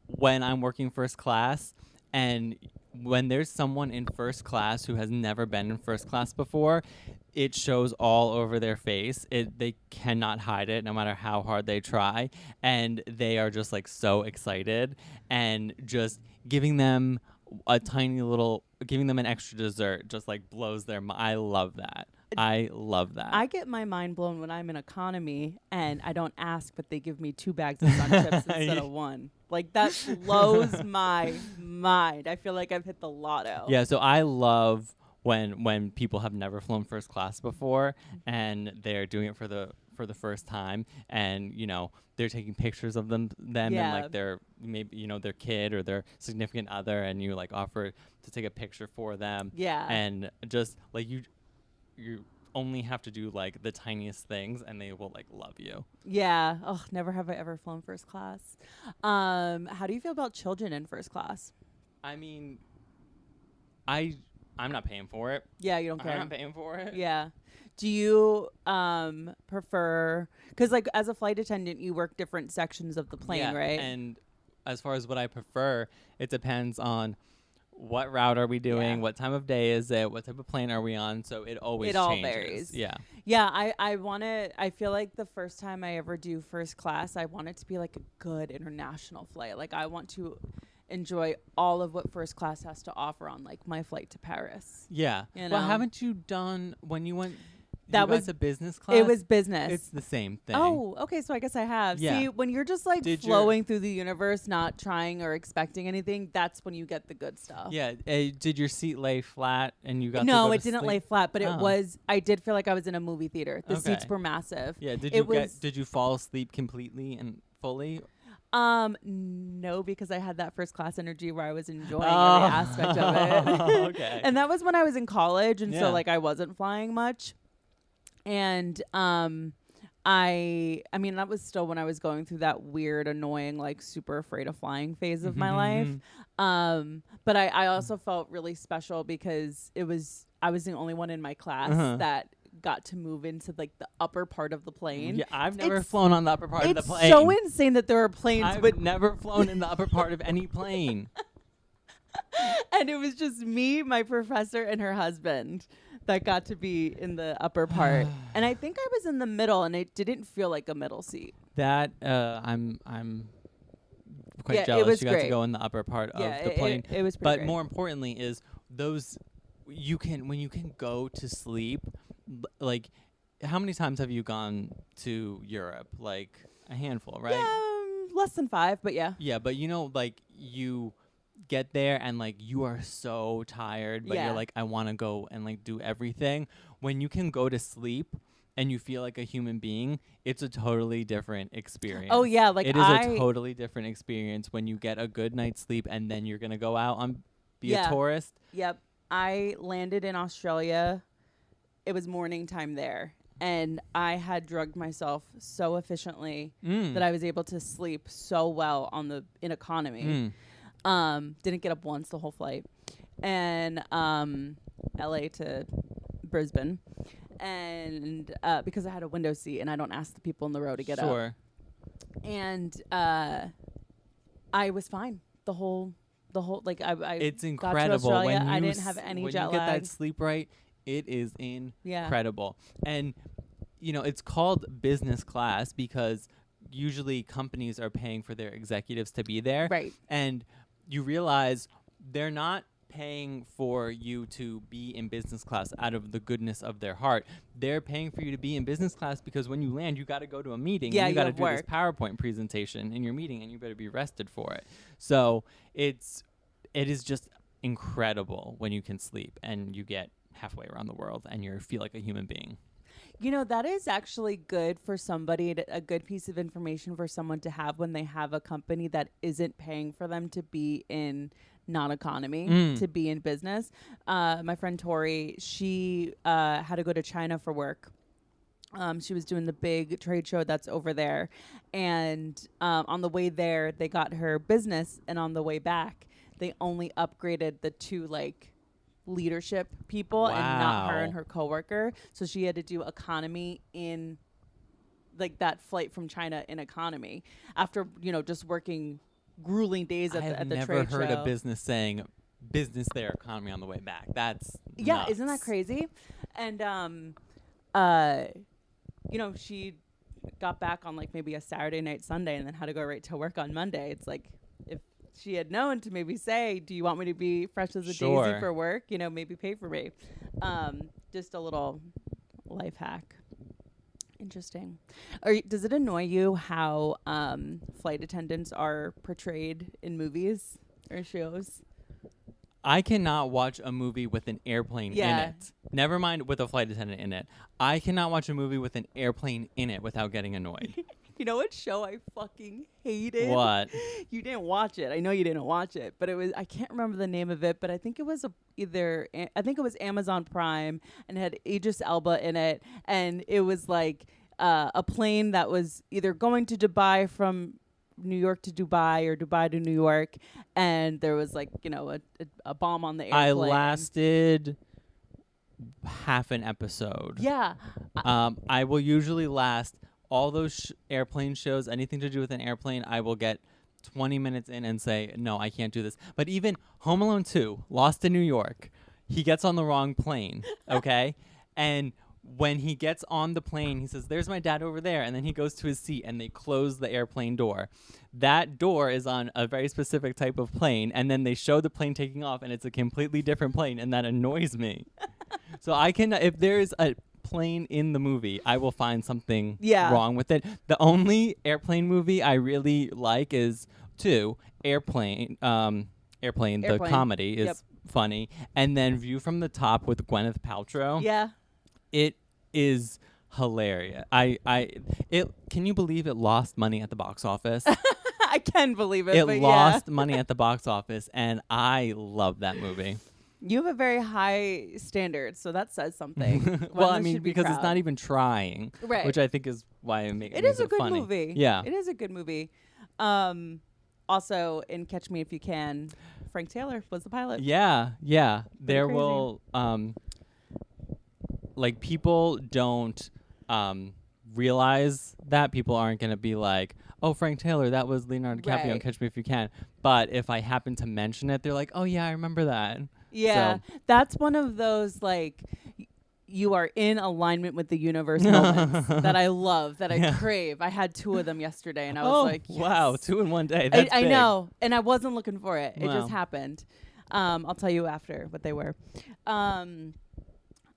when I'm working first class and when there's someone in first class who has never been in first class before, it shows all over their face. They cannot hide it no matter how hard they try. And they are just like so excited, and just giving them giving them an extra dessert just like blows their mind. I love that.
I get my mind blown when I'm in economy and I don't ask, but they give me 2 bags of sun chips instead of 1. Like that blows my mind. I feel like I've hit the lotto.
Yeah, so I love when people have never flown first class before and they're doing it for the first time, and you know they're taking pictures of them and like their maybe their kid or their significant other, and you like offer to take a picture for them.
Yeah.
And just like you only have to do like the tiniest things and they will like love you.
Yeah. Oh, never have I ever flown first class. How do you feel about children in first class?
I mean, I'm not paying for it.
Yeah, you don't care.
I'm not paying for it.
Yeah. Do you prefer, because like as a flight attendant, you work different sections of the plane, right?
And as far as what I prefer, it depends on what route are we doing, what time of day is it, what type of plane are we on, so it always changes.
All varies. Yeah, I feel like the first time I ever do first class, I want it to be like a good international flight. Like I want to enjoy all of what first class has to offer on like my flight to Paris.
Yeah.
You know?
Well, haven't you done when you went
that was
a business class?
It was business.
It's the same thing.
Oh, okay. So I guess I have.
Yeah.
See, when you're just like flowing through the universe, not trying or expecting anything, that's when you get the good stuff.
Yeah. Did your seat lay flat and you got?
No,
to go
it
to
didn't
sleep?
lay flat, but it was. I did feel like I was in a movie theater. The
Okay.
seats were massive.
Yeah. Did you fall asleep completely and fully?
No, because I had that first class energy where I was enjoying every aspect of it.
Okay.
And that was when I was in college, and
Yeah.
so like I wasn't flying much. And I mean that was still when I was going through that weird, annoying, like super afraid of flying phase of my life. But I also felt really special because I was the only one in my class that got to move into like the upper part of the plane.
Yeah, I've never flown on the upper part of the plane.
It's so insane that there are planes,
I've never flown in the upper part of any plane.
And it was just me, my professor, and her husband that got to be in the upper part. And I think I was in the middle, and it didn't feel like a middle seat.
That I'm quite jealous.
It was
you got
great.
to go in the upper part of the plane.
It was pretty
But
great.
more importantly is those when you can go to sleep. Like, how many times have you gone to Europe? Like a handful, right?
Yeah, less than 5, but yeah.
Yeah, but like you get there and like you are so tired, but you're like, I want to go and like do everything. When you can go to sleep and you feel like a human being, it's a totally different experience.
Oh yeah, like
it is a totally different experience when you get a good night's sleep and then you're gonna go out and be a tourist.
Yep. I landed in Australia. It was morning time there. And I had drugged myself so efficiently that I was able to sleep so well in economy. Didn't get up once the whole flight. And LA to Brisbane. And because I had a window seat and I don't ask the people in the row to get up. And I was fine the whole like I
it's
got
incredible
to Australia.
when you
I didn't have any jet
when you get
lag.
that sleep right. It is incredible. And it's called business class because usually companies are paying for their executives to be there.
Right.
And you realize they're not paying for you to be in business class out of the goodness of their heart. They're paying for you to be in business class because when you land, you got to go to a meeting.
Yeah,
and you got to
have
do
work.
this PowerPoint presentation in your meeting, and you better be rested for it. So it is just incredible when you can sleep and you get halfway around the world and you feel like a human being.
That is actually good for somebody, a good piece of information for someone to have when they have a company that isn't paying for them to be in non-economy, to be in business. My friend Tori, she had to go to China for work. She was doing the big trade show that's over there. And on the way there, they got her business. And on the way back, they only upgraded the two, leadership people and not her and her coworker. So she had to do economy in that flight from China in economy after just working grueling days at the trade show.
I've never heard a business saying business there, economy on the way back. That's nuts.
Isn't that crazy? And she got back on maybe a Saturday night, Sunday, and then had to go right to work on Monday. It's if she had known to maybe say, do you want me to be fresh as a daisy for work? Maybe pay for me. Just a little life hack. Interesting. Does it annoy you how flight attendants are portrayed in movies or shows?
I cannot watch a movie with an airplane in it. Never mind with a flight attendant in it. I cannot watch a movie with an airplane in it without getting annoyed.
You know what show I fucking hated?
What?
You didn't watch it. I know you didn't watch it, but I can't remember the name of it, but I think it was Amazon Prime, and it had Idris Elba in it, and it was a plane that was either going to Dubai from New York to Dubai or Dubai to New York, and there was a bomb on the airplane.
I lasted half an episode.
Yeah.
I will usually last all those airplane shows, anything to do with an airplane. I will get 20 minutes in and say, no, I can't do this. But even Home Alone 2, Lost in New York, he gets on the wrong plane, okay? And when he gets on the plane, he says, there's my dad over there. And then he goes to his seat and they close the airplane door. That door is on a very specific type of plane. And then they show the plane taking off and it's a completely different plane. And that annoys me. So if there's a plane in the movie, I will find something wrong with it. The only airplane movie I really like is Airplane. The comedy is funny. And then View from the Top with Gwyneth Paltrow.
Yeah.
It is hilarious. Can you believe it lost money at the box office?
I can believe it.
It lost money at the box office, and I love that movie.
You have a very high standard, so that says something.
Well, I mean, because it's not even trying,
right?
Which I think is why it makes it
is a good
funny.
movie.
Yeah,
it is a good movie. Also, in Catch Me If You Can, Frank Taylor was the pilot.
Yeah. There will people don't realize that. People aren't going to be like, oh, Frank Taylor, that was Leonardo DiCaprio in Catch Me If You Can. But if I happen to mention it, they're like, oh, yeah, I remember that.
Yeah, so that's one of those, you are in alignment with the universe moments that I love, that I crave. I had 2 of them yesterday, and I was yes.
Wow, 2 in one day. That's
I know, and I wasn't looking for it.
Wow.
It just happened. I'll tell you after what they were.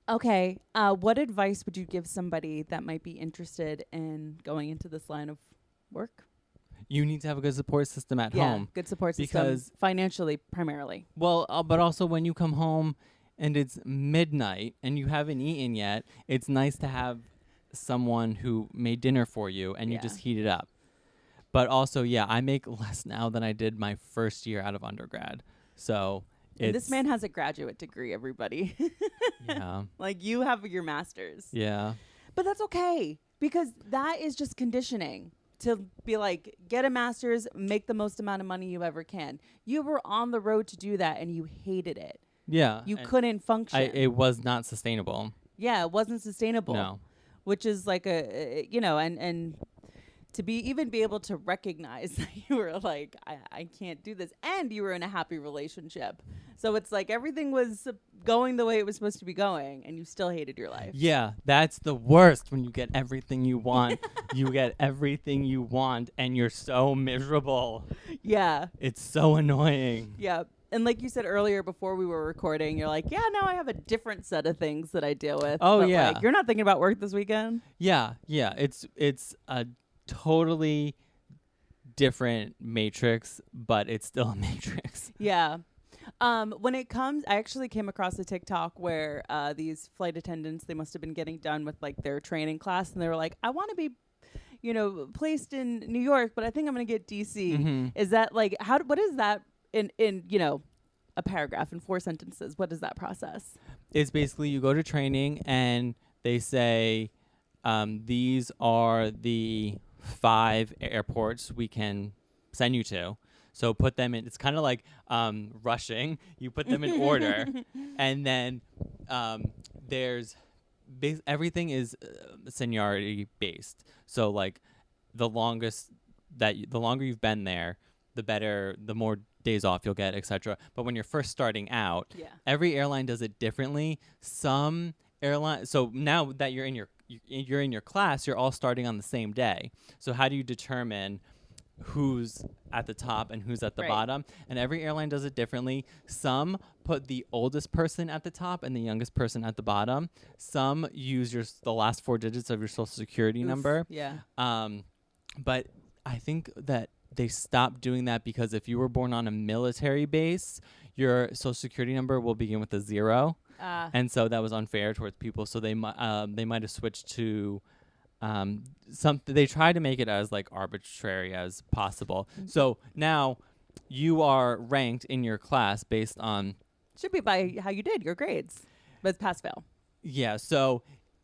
Okay, what advice would you give somebody that might be interested in going into this line of work?
You need to have a good support system at home.
Good support system, because financially primarily.
Well, but also when you come home and it's midnight and you haven't eaten yet, it's nice to have someone who made dinner for you and you just heat it up. But also, I make less now than I did my first year out of undergrad. So
this man has a graduate degree, everybody.
Yeah.
You have your master's.
Yeah.
But that's okay, because that is just conditioning. To be get a master's, make the most amount of money you ever can. You were on the road to do that and you hated it.
Yeah.
You couldn't function.
It was not sustainable.
Yeah, it wasn't sustainable.
No.
Which is and to be able to recognize that you were I can't do this. And you were in a happy relationship. So it's everything was going the way it was supposed to be going, and you still hated your life.
Yeah, that's the worst, when you get everything you want. You get everything you want, and you're so miserable.
Yeah.
It's so annoying.
Yeah. And like you said earlier before we were recording, you're now I have a different set of things that I deal with.
Oh,
but
yeah.
You're not thinking about work this weekend?
Yeah. It's a totally different matrix, but it's still a matrix.
Yeah. When it comes, I actually came across a TikTok where these flight attendants, they must have been getting done with like their training class, and they were like, "I want to be, placed in New York, but I think I'm gonna get DC."
Mhm.
Is that like what is that in a paragraph in 4 sentences? What is that process?
It's basically you go to training and they say, these are the 5 airports we can send you to. So put them in. It's kind of like rushing. You put them in order, and then there's everything is seniority based. So like the longer you've been there, the better, the more days off you'll get, etc. But when you're first starting out,
Yeah.
every airline does it differently. Some airline. So now that you're in your class, you're all starting on the same day. So how do you determine who's at the top and who's at the
Right.
bottom? And every airline does it differently. Some put the oldest person at the top and the youngest person at the bottom. Some use the last 4 digits of your social security
Oof,
number.
Yeah.
But I think that they stopped doing that because if you were born on a military base, your social security number will begin with a 0. And so that was unfair towards people. So they might have switched to they try to make it as like arbitrary as possible. So now you are ranked in your class based on
Should be by how you did your grades, but it's pass fail.
so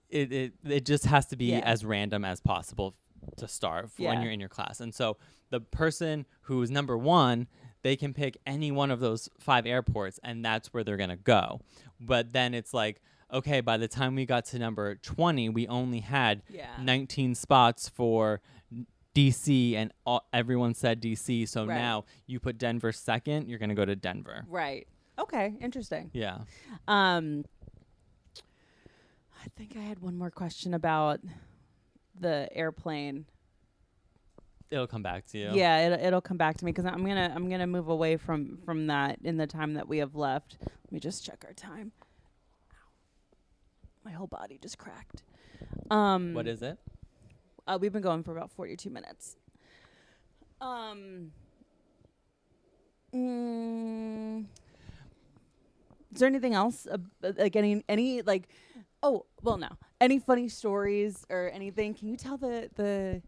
it just has to be
Yeah.
as random as possible to start when
Yeah.
you're in your class. And so the person who is number 1, they can pick any one of those 5 airports and that's where they're going to go. But then it's like, okay, by the time we got to number 20, we only had
Yeah.
19 spots for DC and everyone said DC. So
Right.
now you put Denver second, you're going to go to Denver.
Right. Okay. Interesting.
Yeah.
I think I had one more question about the airplane.
It'll come back to you.
Yeah, it'll come back to me because I'm gonna move away from that in the time that we have left. Let me just check our time. Ow. My whole body just cracked.
What is it?
We've been going for about 42 minutes. Is there anything else like any like? Oh well, no. Any funny stories or anything? Can you tell the
The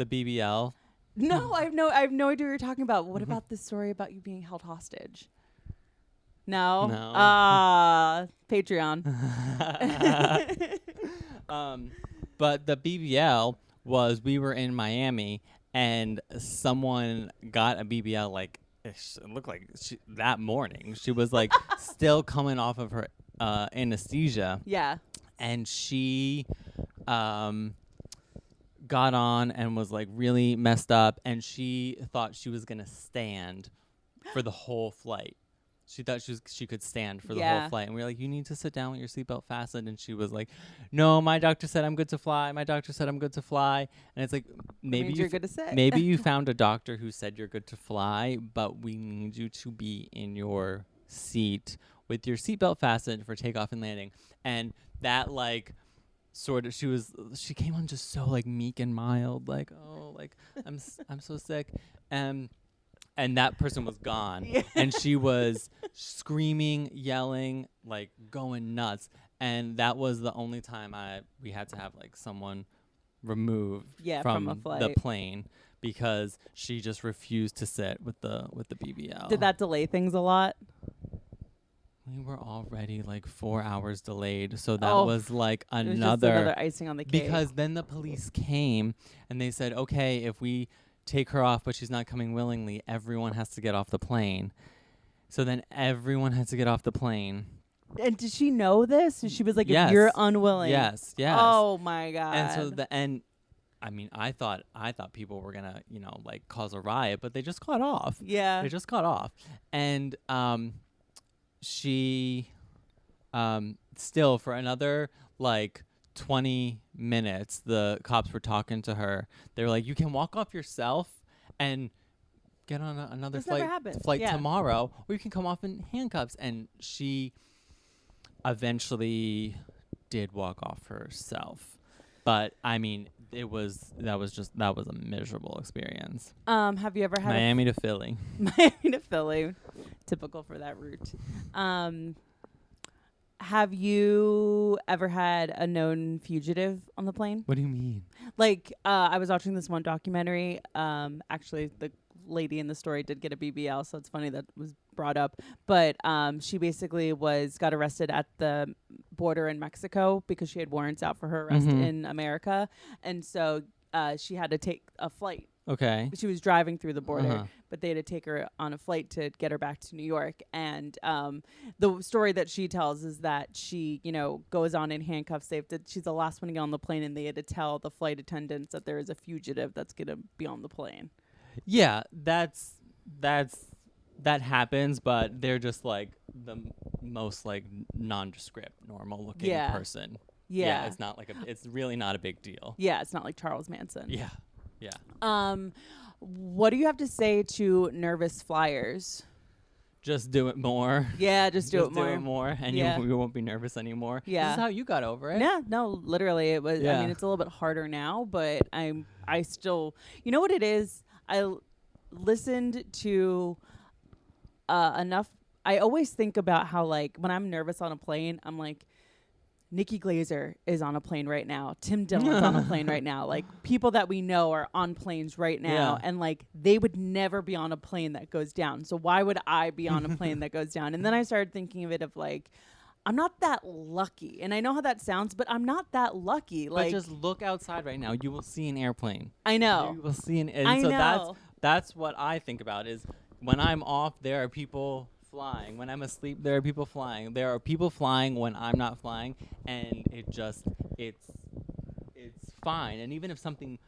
BBL.
No, I have no idea what you're talking about. What about the story about you being held hostage? No.
No.
Patreon.
But the BBL was we were in Miami and someone got a BBL like it looked like that morning. She was like still coming off of her anesthesia.
Yeah.
And she got on and was like really messed up and she thought she was going to stand for the whole flight. She thought she could stand for the whole flight. And we were like, you need to sit down with your seatbelt fastened. And she was like, no, my doctor said I'm good to fly. My doctor said I'm good to fly. And it's like, maybe
you're good to sit.
maybe you found a doctor who said you're good to fly, but we need you to be in your seat with your seatbelt fastened for takeoff and landing. And that like sort of she came on just so like meek and mild, like, oh, like I'm so sick. And that person was gone.
Yeah.
And she was screaming, yelling, like going nuts. And that was the only time we had to have like someone removed
from a
the
flight.
plane because she just refused to sit with the BBL.
Did that delay things a lot?
We were already like 4 hours delayed, so that
Oh,
was like
It was just
another
another icing on the cake.
because then the police came and they said, okay, if we take her off but she's not coming willingly, everyone has to get off the plane. So then everyone had to get off the plane.
And did she know this? And she was like,
Yes.
if you're unwilling.
Yes.
Oh my God.
And so I mean, I thought people were gonna, like cause a riot, but they just got off.
Yeah.
They just got off. And she still for another like 20 minutes the cops were talking to her. They were like, you can walk off yourself and get on another
This never happens.
flight
Yeah.
tomorrow, or you can come off in handcuffs. And she eventually did walk off herself, but I mean that was a miserable experience.
Have you ever had
Miami to Philly.
Miami to Philly. Typical for that route. Have you ever had a known fugitive on the plane?
What do you mean?
Like, I was watching this one documentary. Actually, the lady in the story did get a BBL, so it's funny that was brought up. But she basically got arrested at the border in Mexico because she had warrants out for her arrest in America. And so she had to take a flight.
Okay.
She was driving through the border, but they had to take her on a flight to get her back to New York. And the story that she tells is that she, goes on in handcuffs. She's the last one to get on the plane, and they had to tell the flight attendants that there is a fugitive that's going to be on the plane.
Yeah, that happens, but they're just like the most like nondescript, normal looking person.
Yeah.
It's not like it's really not a big deal.
Yeah, it's not like Charles Manson.
Yeah.
What do you have to say to nervous flyers?
Just do it more.
Yeah, just do it
more, and you won't be nervous anymore.
Yeah.
This is how you got over it.
Yeah, no, literally, it was.
Yeah.
I mean, it's a little bit harder now, but I still, you know what it is? I listened to enough. I always think about how, like, when I'm nervous on a plane, I'm like, Nikki Glazer is on a plane right now. Tim Dillon's on a plane right now. Like, people that we know are on planes right now. And like, they would never be on a plane that goes down. So why would I be on a plane that goes down? And then I started thinking of it of like, I'm not that lucky. And I know how that sounds, but I'm not that lucky. Like,
but just look outside right now. You will see an airplane.
I know.
You will see an
I
so
know.
that's what I think about is when I'm off, there are people flying. When I'm asleep, there are people flying. There are people flying when I'm not flying, and it's fine. And even if something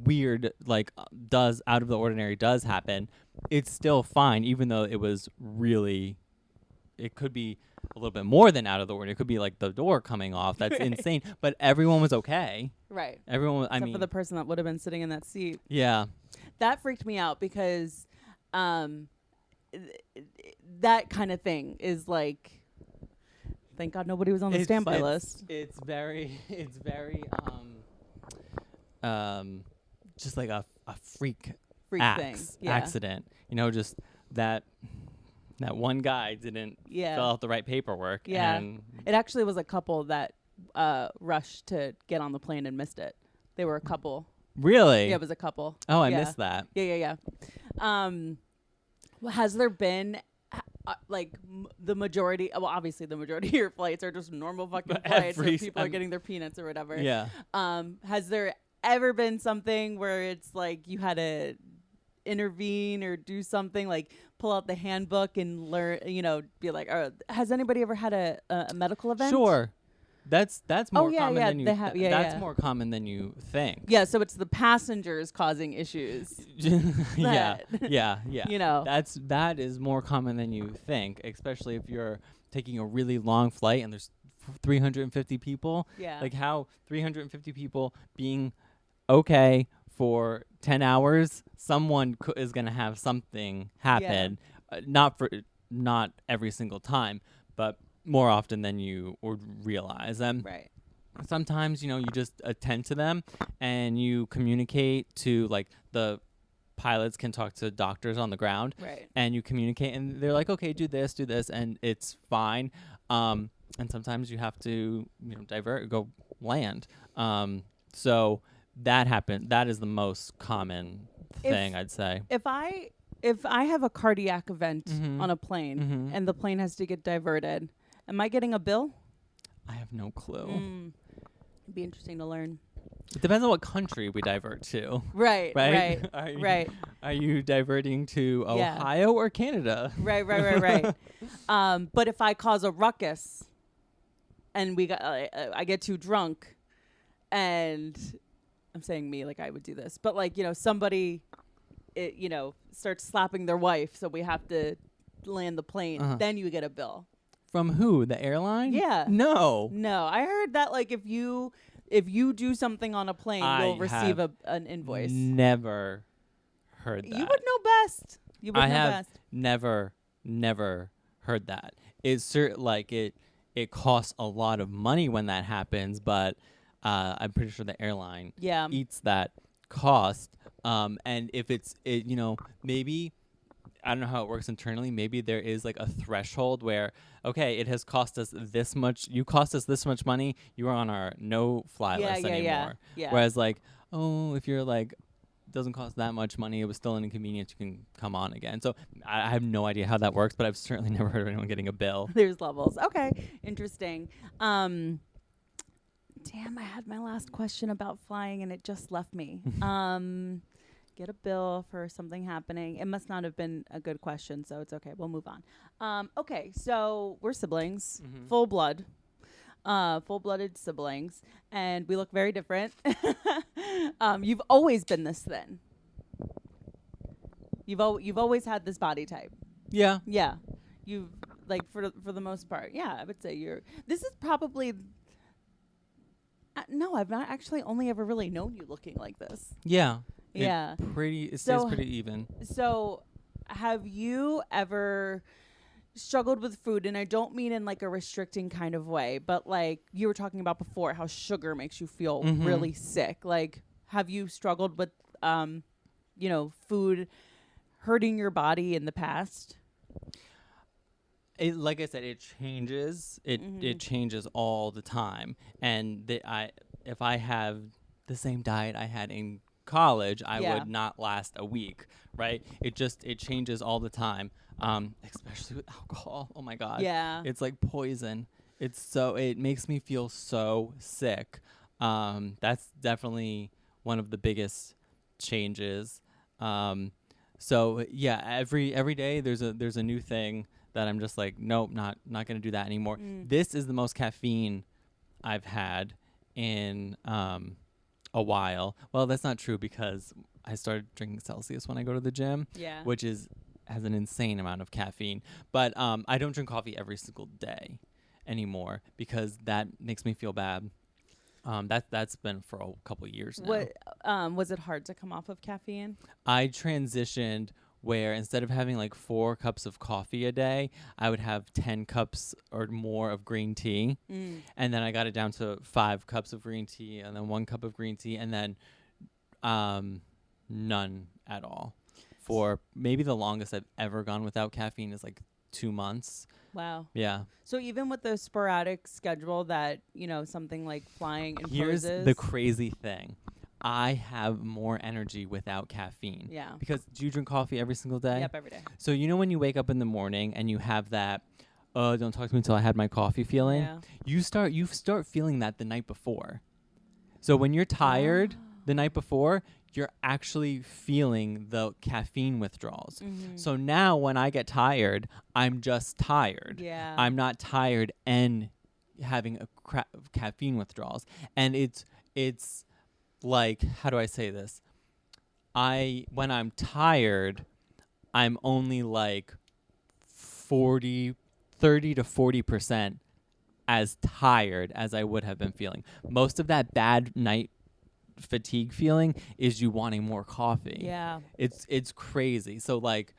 weird like does out of the ordinary does happen, it's still fine, even though it was really. It could be a little bit more than out of the ordinary. It could be like the door coming off. That's insane. But everyone was okay.
Right.
Everyone.
Except for the person that would have been sitting in that seat.
Yeah.
That freaked me out because that kind of thing is like, thank God nobody was on the standby list.
It's very just like a freak
thing. Yeah.
Accident. Just that one guy didn't fill out the right paperwork.
Yeah.
And
it actually was a couple that rushed to get on the plane and missed it. They were a couple.
Really?
Yeah, it was a couple.
Oh, I missed that.
Yeah. Has there been the majority? Well, obviously the majority of your flights are just normal fucking flights where people are getting their peanuts or whatever.
Yeah.
Has there ever been something where it's like you had to intervene or do something, like pull out the handbook and learn? Be like, has anybody ever had a medical event?
Sure. That's more common than you.
That's
more common than you think.
Yeah, so it's the passengers causing issues.
Yeah. That is more common than you think, especially if you're taking a really long flight and there's 350 people.
Yeah.
Like how 350 people being okay for 10 hours, someone is going to have something happen. Not every single time, but more often than you would realize.
Right.
Sometimes, you just attend to them and you communicate to, like, the pilots can talk to doctors on the ground.
Right.
And you communicate and they're like, okay, do this, and it's fine. And sometimes you have to, divert, go land. So that happened. That is the most common thing, I'd say.
If I have a cardiac event on a plane and the plane has to get diverted, am I getting a bill?
I have no clue.
It'd be interesting to learn.
It depends on what country we divert to.
Right.
Are you diverting to Ohio or Canada?
Right. But if I cause a ruckus and I get too drunk, and I'm saying me, like I would do this, but like, somebody, starts slapping their wife, so we have to land the plane, then you get a bill.
From who? The airline?
Yeah.
No.
I heard that like if you do something on a plane, you'll receive an invoice.
Never heard that.
You would know best.
I have never heard that. It's it costs a lot of money when that happens, but I'm pretty sure the airline eats that cost. And if maybe I don't know how it works internally. Maybe there is like a threshold where, okay, it has cost us this much. You cost us this much money. You are on our no fly
Yeah,
list
yeah,
anymore.
yeah.
Whereas like, oh, if you're like, doesn't cost that much money, it was still an inconvenience, you can come on again. So I have no idea how that works, but I've certainly never heard of anyone getting a bill.
There's levels. Okay, interesting. Damn, I had my last question about flying and it just left me. Get a bill for something happening. It must not have been a good question, so it's okay. We'll move on. Okay, so we're siblings, full blood, full-blooded siblings, and we look very different. You've always been this thin. You've always had this body type.
Yeah.
Yeah, you've like for the most part. Yeah, I would say you're. This is probably. No, I've not actually only ever really known you looking like this.
Yeah.
Yeah.
It
So-
stays pretty even.
So, have you ever struggled with food? And I don't mean in like a restricting kind of way, but like you were talking about before, how sugar makes you feel really sick. Like, have you struggled with, food hurting your body in the past?
It, like I said, it changes. It changes all the time. And if I have the same diet I had in college, I would not last a week, right? It changes all the time, especially with alcohol. Oh my God.
Yeah.
It's like poison. It makes me feel so sick. That's definitely one of the biggest changes. So yeah, every day there's a new thing that I'm just like, nope, not going to do that anymore. This is the most caffeine I've had in a while. Well, that's not true because I started drinking Celsius when I go to the gym, which has an insane amount of caffeine. But I don't drink coffee every single day anymore because that makes me feel bad. That's been for a couple years now.
What was it hard to come off of caffeine?
I transitioned where instead of having like 4 cups of coffee a day, I would have 10 cups or more of green tea. And then I got it down to 5 cups of green tea and then 1 cup of green tea and then none at all. For maybe the longest I've ever gone without caffeine is like 2 months.
Wow.
Yeah.
So even with the sporadic schedule that, something like flying
Here's
imposes.
the crazy thing. I have more energy without caffeine.
Yeah.
Because do you drink coffee every single day?
Yep, every day.
So when you wake up in the morning and you have that, don't talk to me until I had my coffee feeling.
Yeah.
You start feeling that the night before. So when you're tired the night before, you're actually feeling the caffeine withdrawals. So now when I get tired, I'm just tired.
Yeah.
I'm not tired and having caffeine withdrawals. And it's like, how do I say this? When I'm tired, I'm only like 30 to 40% as tired as I would have been feeling. Most of that bad night fatigue feeling is you wanting more coffee.
Yeah.
It's crazy. So like,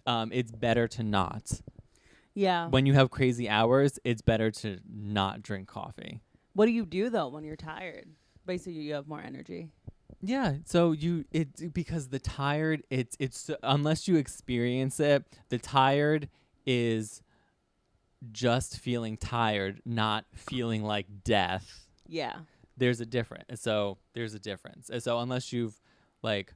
it's better to not.
Yeah.
When you have crazy hours, it's better to not drink coffee.
What do you do though when you're tired? Basically, you have more energy.
Yeah. So because the tired, it's unless you experience it, the tired is just feeling tired, not feeling like death.
Yeah.
There's a difference. So unless you've like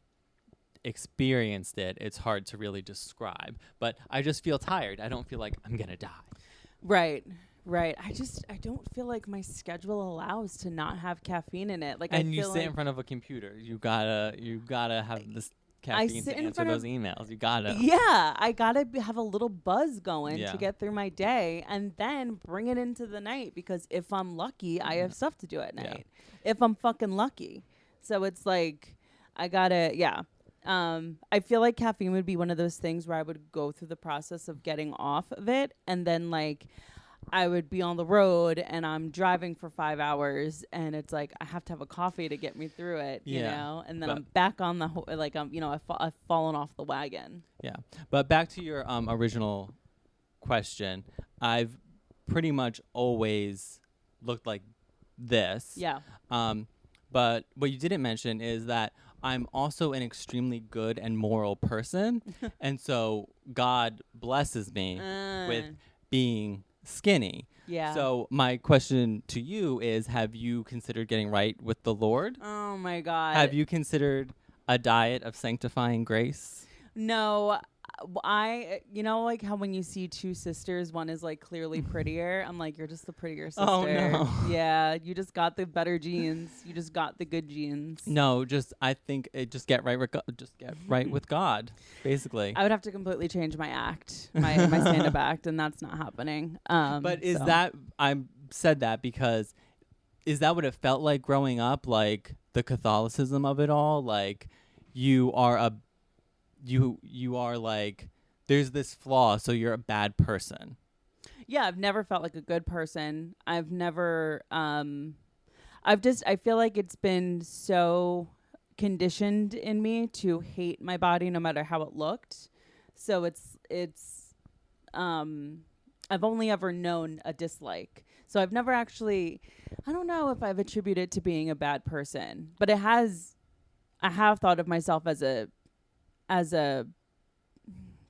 experienced it, it's hard to really describe. But I just feel tired. I don't feel like I'm gonna die.
Right. I don't feel like my schedule allows to not have caffeine in it. Like,
And
I
you
feel
sit
like
in front of a computer. You gotta have this caffeine
sit
to
in
answer
front of-
those emails. You gotta.
Yeah, I gotta have a little buzz going
Yeah.
to get through my day, and then bring it into the night. Because if I'm lucky, I have stuff to do at
Yeah.
night. If I'm fucking lucky, so it's like I gotta. Yeah, I feel like caffeine would be one of those things where I would go through the process of getting off of it, and then like I would be on the road and I'm driving for 5 hours, and it's like I have to have a coffee to get me through it, you
Yeah,
know. And then
but-
I'm back on the I've fallen off the wagon.
Yeah. But back to your original question, I've pretty much always looked like this.
Yeah.
But what you didn't mention is that I'm also an extremely good and moral person. And so God blesses me with being skinny.
Yeah.
So my question to you is, have you considered getting right with the Lord?
Oh my God.
Have you considered a diet of sanctifying grace?
No, you know, like how when you see two sisters, one is like clearly prettier. I'm like, you're just the prettier sister.
Oh, no.
Yeah, you just got the better genes. You just got the good genes.
No, I think just get right with right with God, basically.
I would have to completely change my act, my stand-up act, and that's not happening.
But is that, I said that because, is that what it felt like growing up? Like the Catholicism of it all? Like you are like, there's this flaw, so you're a bad person.
Yeah, I've never felt like a good person. I've never, I feel like it's been so conditioned in me to hate my body no matter how it looked. So I've only ever known a dislike. So I've never actually, I don't know if I've attributed it to being a bad person, but I have thought of myself as a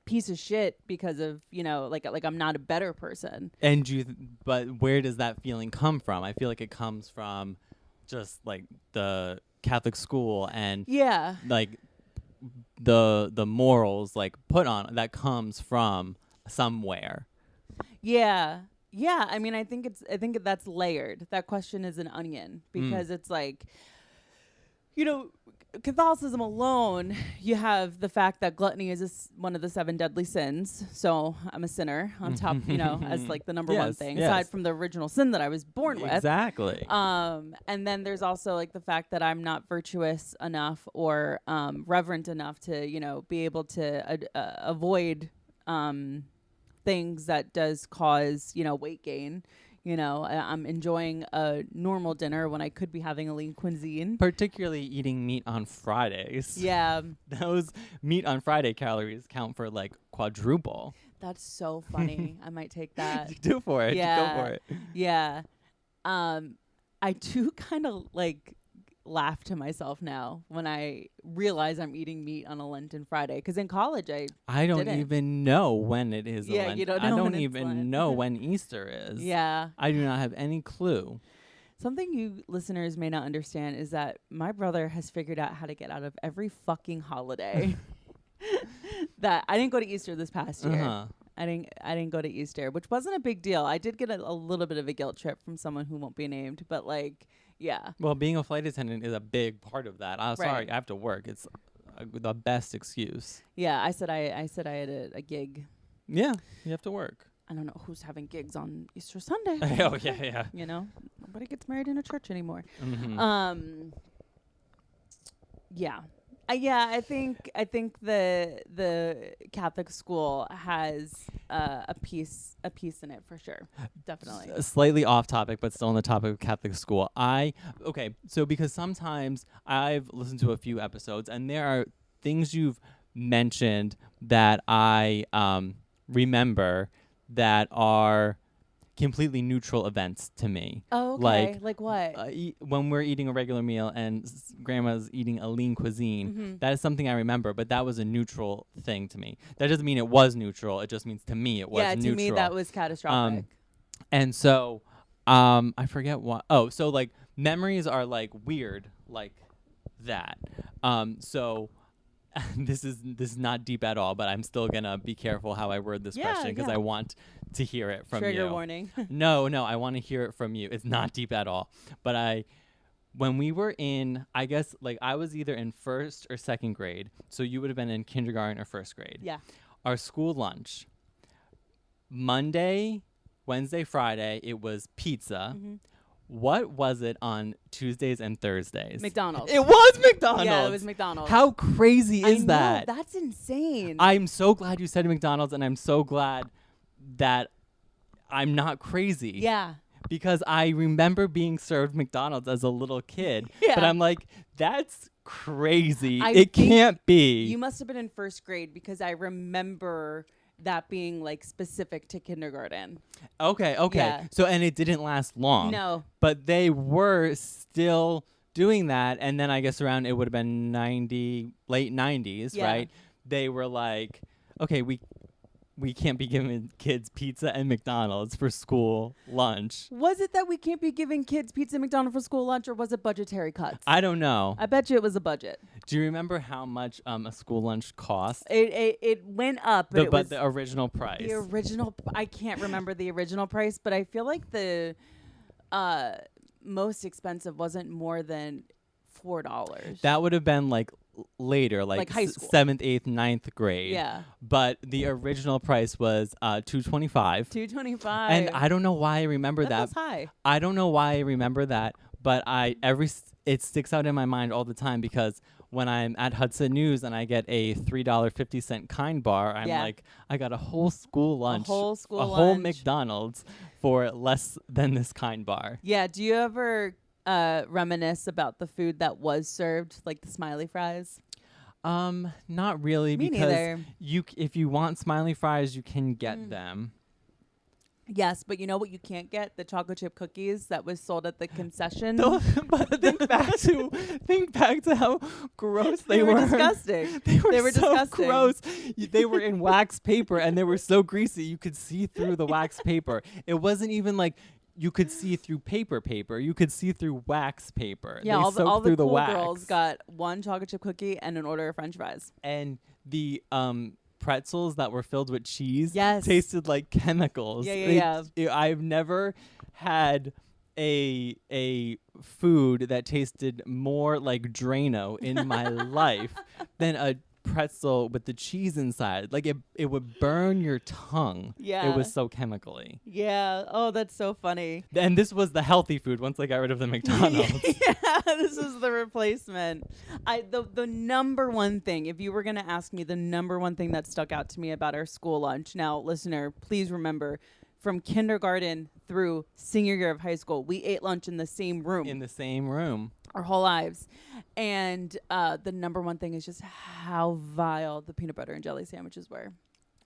piece of shit because of, you know, like I'm not a better person.
But where does that feeling come from? I feel like it comes from just like the Catholic school and
Yeah.
like the morals like put on that comes from somewhere.
Yeah. Yeah. I mean, I think that's layered. That question is an onion because it's like, you know, Catholicism alone, you have the fact that gluttony is one of the 7 deadly sins. So I'm a sinner on top, you know, as like the number one thing, aside from the original sin that I was born with.
Exactly.
And then there's also like the fact that I'm not virtuous enough or reverent enough to, you know, be able to avoid things that does cause, you know, weight gain. You know, I'm enjoying a normal dinner when I could be having a lean cuisine.
Particularly eating meat on Fridays.
Yeah.
Those meat on Friday calories count for like quadruple.
That's so funny. I might take that.
Do for it.
Yeah.
Go for it.
Yeah. I do kind of like laugh to myself now when I realize I'm eating meat on a Lenten Friday. Because in college, I
don't
didn't.
even know when it is.
Yeah, you don't know
I
when
don't
it's
even
Lent.
know when Easter is.
Yeah.
I do not have any clue.
Something you listeners may not understand is that my brother has figured out how to get out of every fucking holiday. That I didn't go to Easter this past year.
Uh-huh.
I didn't go to Easter, which wasn't a big deal. I did get a little bit of a guilt trip from someone who won't be named, but like, yeah.
Well, being a flight attendant is a big part of that. I'm sorry, I have to work. It's the best excuse.
Yeah, I said I had a gig.
Yeah, you have to work.
I don't know who's having gigs on Easter Sunday.
Oh yeah.
You know, nobody gets married in a church anymore.
Mm-hmm.
Yeah. I think the Catholic school has a piece in it for sure. Definitely.
Slightly off topic, but still on the topic of Catholic school. So because sometimes I've listened to a few episodes and there are things you've mentioned that I remember that are completely neutral events to me.
Oh, okay. Like what?
When we're eating a regular meal and grandma's eating a lean cuisine, that is something I remember, but that was a neutral thing to me. That doesn't mean it was neutral. It just means to me it was neutral.
Yeah, to me that was catastrophic.
And so I forget what. Oh, so like memories are like weird like that. So this is not deep at all, but I'm still gonna be careful how I word this question because I want to hear it from you.
Trigger warning.
No, I want to hear it from you. It's not deep at all. But when we were in, I guess like I was either in 1st or 2nd grade, so you would have been in kindergarten or 1st grade.
Yeah.
Our school lunch, Monday, Wednesday, Friday, it was pizza. Mm-hmm. What was it on Tuesdays and Thursdays?
McDonald's.
It was McDonald's.
Yeah, it was McDonald's.
How crazy is that?
That's insane.
I'm so glad you said McDonald's, and I'm so glad that I'm not crazy.
Yeah.
Because I remember being served McDonald's as a little kid. Yeah. But I'm like, that's crazy. It can't be.
You must have been in 1st grade because I remember that being like specific to kindergarten.
Okay.
Yeah.
So, and it didn't last long.
No.
But they were still doing that, and then I guess around it would have been late 90s,
Yeah.
right? They were like, okay, we can't be giving kids pizza and McDonald's for school lunch.
Was it that we can't be giving kids pizza and McDonald's for school lunch, or was it budgetary cuts?
I don't know.
I bet you it was a budget.
Do you remember how much a school lunch cost?
It went up, but it was
The original price.
the original. I can't remember the original price, but I feel like the most expensive wasn't more than $4.
That would have been like later,
Like high school.
7th, 8th, 9th grade.
Yeah,
But the original price was $2.25.
$2.25.
And I don't know why I remember
that
that.
was high.
I don't know why I remember that, but it sticks out in my mind all the time because when I'm at Hudson News and I get a $3.50 Kind bar, I'm
Yeah.
like, I got a whole school lunch,
whole school
whole
lunch.
McDonald's for less than this Kind bar.
Yeah. Do you ever reminisce about the food that was served, like the smiley fries?
Not really,
Me
because
neither.
if you want smiley fries, you can get
Mm.
them.
Yes, but you know what you can't get? The chocolate chip cookies that was sold at the concession.
But think back to how gross they were.
disgusting.
They were so
disgusting.
gross. They were in wax paper and they were so greasy you could see through the wax paper. It wasn't even like you could see through paper. You could see through wax paper.
Yeah,
They
all the
soaked through
cool
wax.
girls got one chocolate chip cookie and an order of French fries.
And the pretzels that were filled with cheese
Yes.
tasted like chemicals.
Yeah.
I've never had a food that tasted more like Drano in my life than a pretzel with the cheese inside. Like it would burn your tongue.
Yeah.
It was so chemically.
Yeah. Oh, that's so funny.
And this was the healthy food once they got rid of the McDonald's.
Yeah, this is the replacement. The number one thing, if you were going to ask me the number one thing that stuck out to me about our school lunch. Now, listener, please remember, from kindergarten through senior year of high school, we ate lunch in the same room.
In the same room.
Our whole lives. And the number one thing is just how vile the peanut butter and jelly sandwiches were.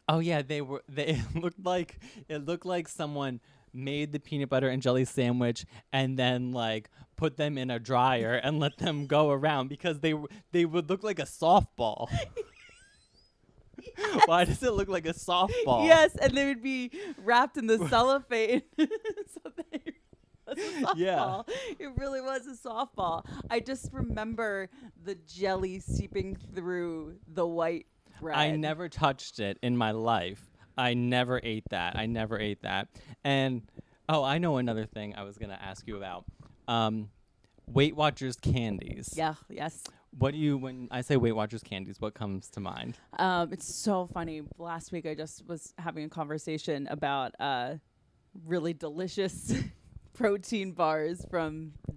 Oh yeah, they it looked like someone made the peanut butter and jelly sandwich and then like put them in a dryer and let them go around because they would look like a softball. Why does it look like a softball?
Yes, and they would be wrapped in the cellophane. So they was a softball.
Yeah.
It really was a softball. I just remember the jelly seeping through the white bread.
I never touched it in my life. I never ate that. And I know another thing I was going to ask you about. Weight Watchers candies.
Yeah, yes.
When I say Weight Watchers candies, what comes to mind?
It's so funny. Last week I just was having a conversation about really delicious protein bars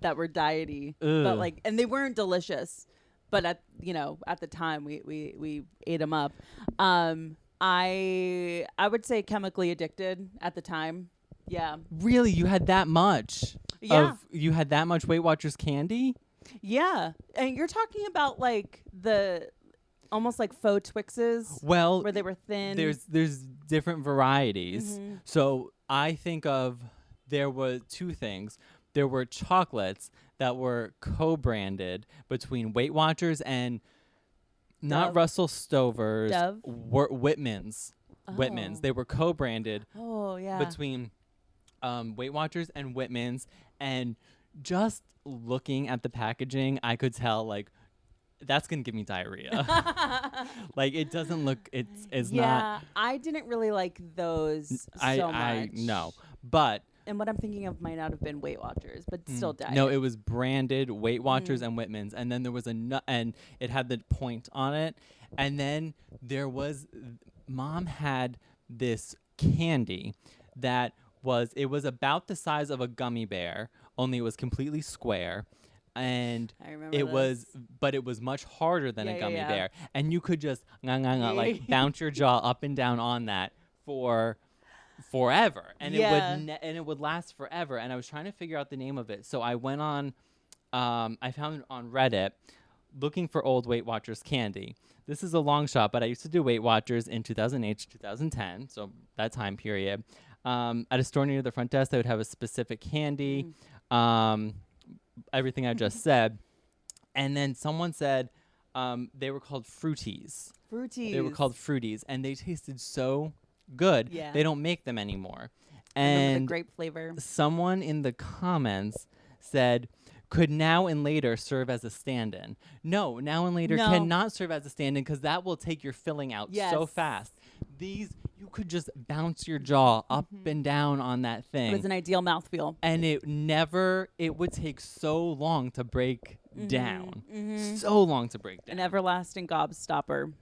that were diety, but
Ugh.
and they weren't delicious, but at the time we ate them up. I would say Chemically Addicted at the time. Yeah.
Really? You had that much?
Yeah.
You had that much Weight Watchers candy?
Yeah. And you're talking about like the almost like faux Twixes
Well,
where they were thin.
there's different varieties.
Mhm.
So I think there were two things. There were chocolates that were co-branded between Weight Watchers and not
Dove.
Russell Stover's,
Dove?
Whitman's. Whitman's.
Oh.
They were co-branded
Oh, yeah.
between Weight Watchers and Whitman's, and just looking at the packaging, I could tell like that's gonna give me diarrhea. Like it doesn't look. It's
yeah,
not.
I didn't really like those
I
so much.
I no, but
And what I'm thinking of might not have been Weight Watchers, but still diet.
no, it was branded Weight Watchers
Mm.
and Whitman's, and then there was and it had the point on it, and then there was Mom had this candy that it was about the size of a gummy bear, only it was completely square. And
I remember
it
this.
but it was much harder than
Yeah,
a
yeah,
gummy
yeah.
bear, and you could just like bounce your jaw up and down on that for forever, and
Yeah.
it would last forever. And I was trying to figure out the name of it, so I went on, I found it on Reddit, looking for old Weight Watchers candy. This is a long shot, but I used to do Weight Watchers in 2008 to 2010, so that time period. At a store near the front desk, they would have a specific candy. Everything I just said. And then someone said they were called Fruities.
Fruities.
They were called Fruities, and they tasted so good.
Yeah.
They don't make them anymore.
I remember the
And
grape flavor.
someone in the comments said, could Now and Later serve as a stand-in? No, Now and Later
No.
cannot serve as a stand-in because that will take your filling out so
Yes.
fast. These, you could just bounce your jaw up and down on that
It
thing.
was an ideal mouthfeel.
And it would take so long to break down.
Mm-hmm.
So long to break down.
An everlasting gobstopper.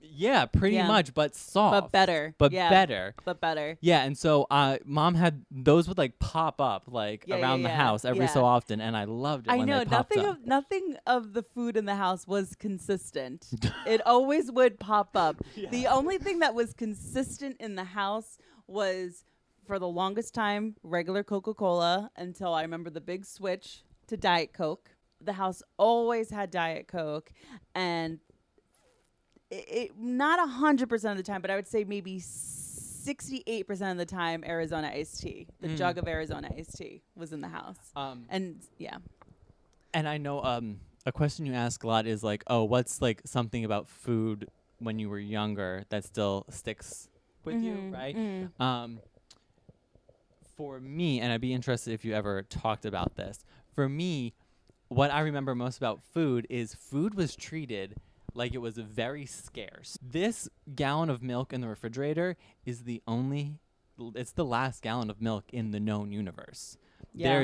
Yeah, pretty
Yeah.
much, but soft.
But better.
But
Yeah.
better.
But better.
Yeah, and so Mom had those would like pop up like
Yeah,
around
yeah,
the
yeah.
house every so
Yeah.
often, and I loved it
I
when
know
they popped
nothing of the food in the house was consistent. It always would pop up.
Yeah.
The only thing that was consistent in the house was, for the longest time, regular Coca-Cola, until I remember the big switch to Diet Coke. The house always had Diet Coke, and it not 100% of the time, but I would say maybe 68% of the time, Arizona iced tea. The jug of Arizona iced tea was in the house. And yeah.
And I know a question you ask a lot is like, oh, what's like something about food when you were younger that still sticks with you, right? For me, and I'd be interested if you ever talked about this. For me, what I remember most about food is food was treated like it was very scarce. This gallon of milk in the refrigerator is it's the last gallon of milk in the known universe.
Yeah.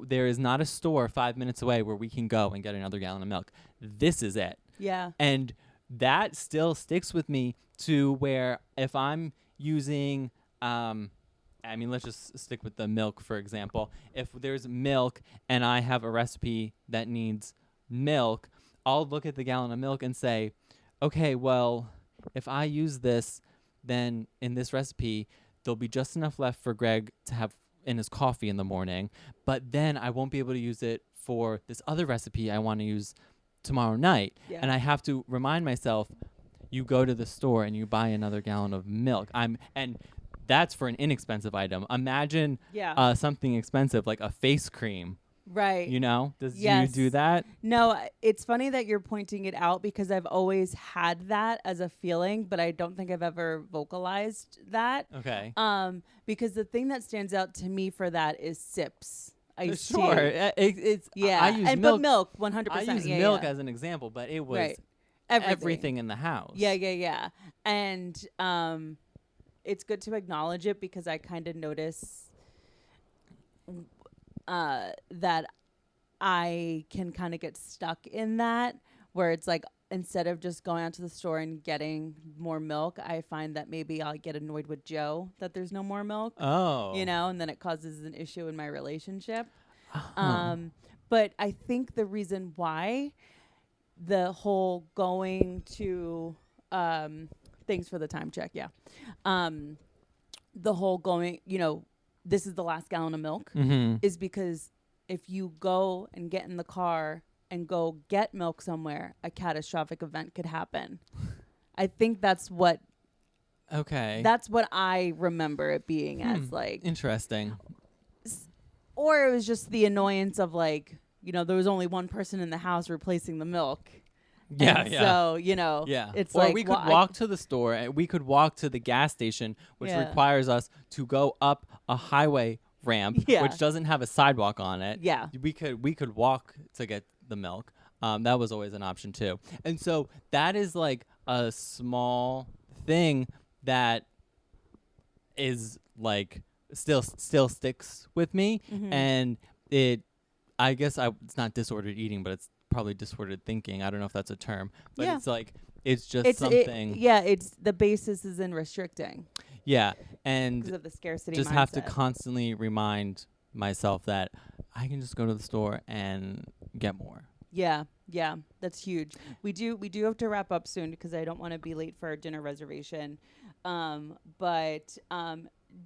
There is not a store 5 minutes away where we can go and get another gallon of milk. This is it.
Yeah.
And that still sticks with me to where if I'm using, let's just stick with the milk, for example. If there's milk and I have a recipe that needs milk, I'll look at the gallon of milk and say, okay, well, if I use this, then in this recipe, there'll be just enough left for Greg to have in his coffee in the morning, but then I won't be able to use it for this other recipe I want to use tomorrow night.
Yeah.
And I have to remind myself, you go to the store and you buy another gallon of milk. And that's for an inexpensive item. Imagine
Yeah.
something expensive like a face cream.
Right.
You know, do
Yes.
you do that?
No, it's funny that you're pointing it out because I've always had that as a feeling, but I don't think I've ever vocalized that.
Okay.
Because the thing that stands out to me for that is Sips iced
Sure.
tea.
It's
Yeah.
I use
and
milk.
but milk 100%.
I use
yeah,
milk
yeah.
as an example, but it was
Right.
everything in the house.
Yeah. And it's good to acknowledge it because I kind of notice that I can kind of get stuck in that where it's like instead of just going out to the store and getting more milk, I find that maybe I'll get annoyed with Joe that there's no more milk.
Oh.
You know, and then it causes an issue in my relationship.
Uh-huh.
But I think the reason why the whole going to thanks for the time check, yeah. The whole going, this is the last gallon of milk
Mm-hmm.
is because if you go and get in the car and go get milk somewhere, a catastrophic event could happen. I think that's what
Okay.
I remember it being as like,
Interesting.
or it was just the annoyance of like, there was only one person in the house replacing the milk.
Yeah,
And
yeah.
So,
Yeah.
it's
or
like,
we could walk to the store and we could walk to the gas station, which
Yeah.
requires us to go up a highway ramp,
Yeah.
which doesn't have a sidewalk on it.
Yeah.
We could walk to get the milk. That was always an option too. And so that is like a small thing that is like still sticks with me.
Mm-hmm.
And I guess it's not disordered eating, but it's probably disordered thinking. I don't know if that's a term, but
Yeah.
it's like it's just something.
It's the basis is in restricting
Yeah,
because
and
of the scarcity
just
mindset.
have to constantly remind myself that I can just go to the store and get more.
Yeah, that's huge. We do have to wrap up soon because I don't want to be late for our dinner reservation. But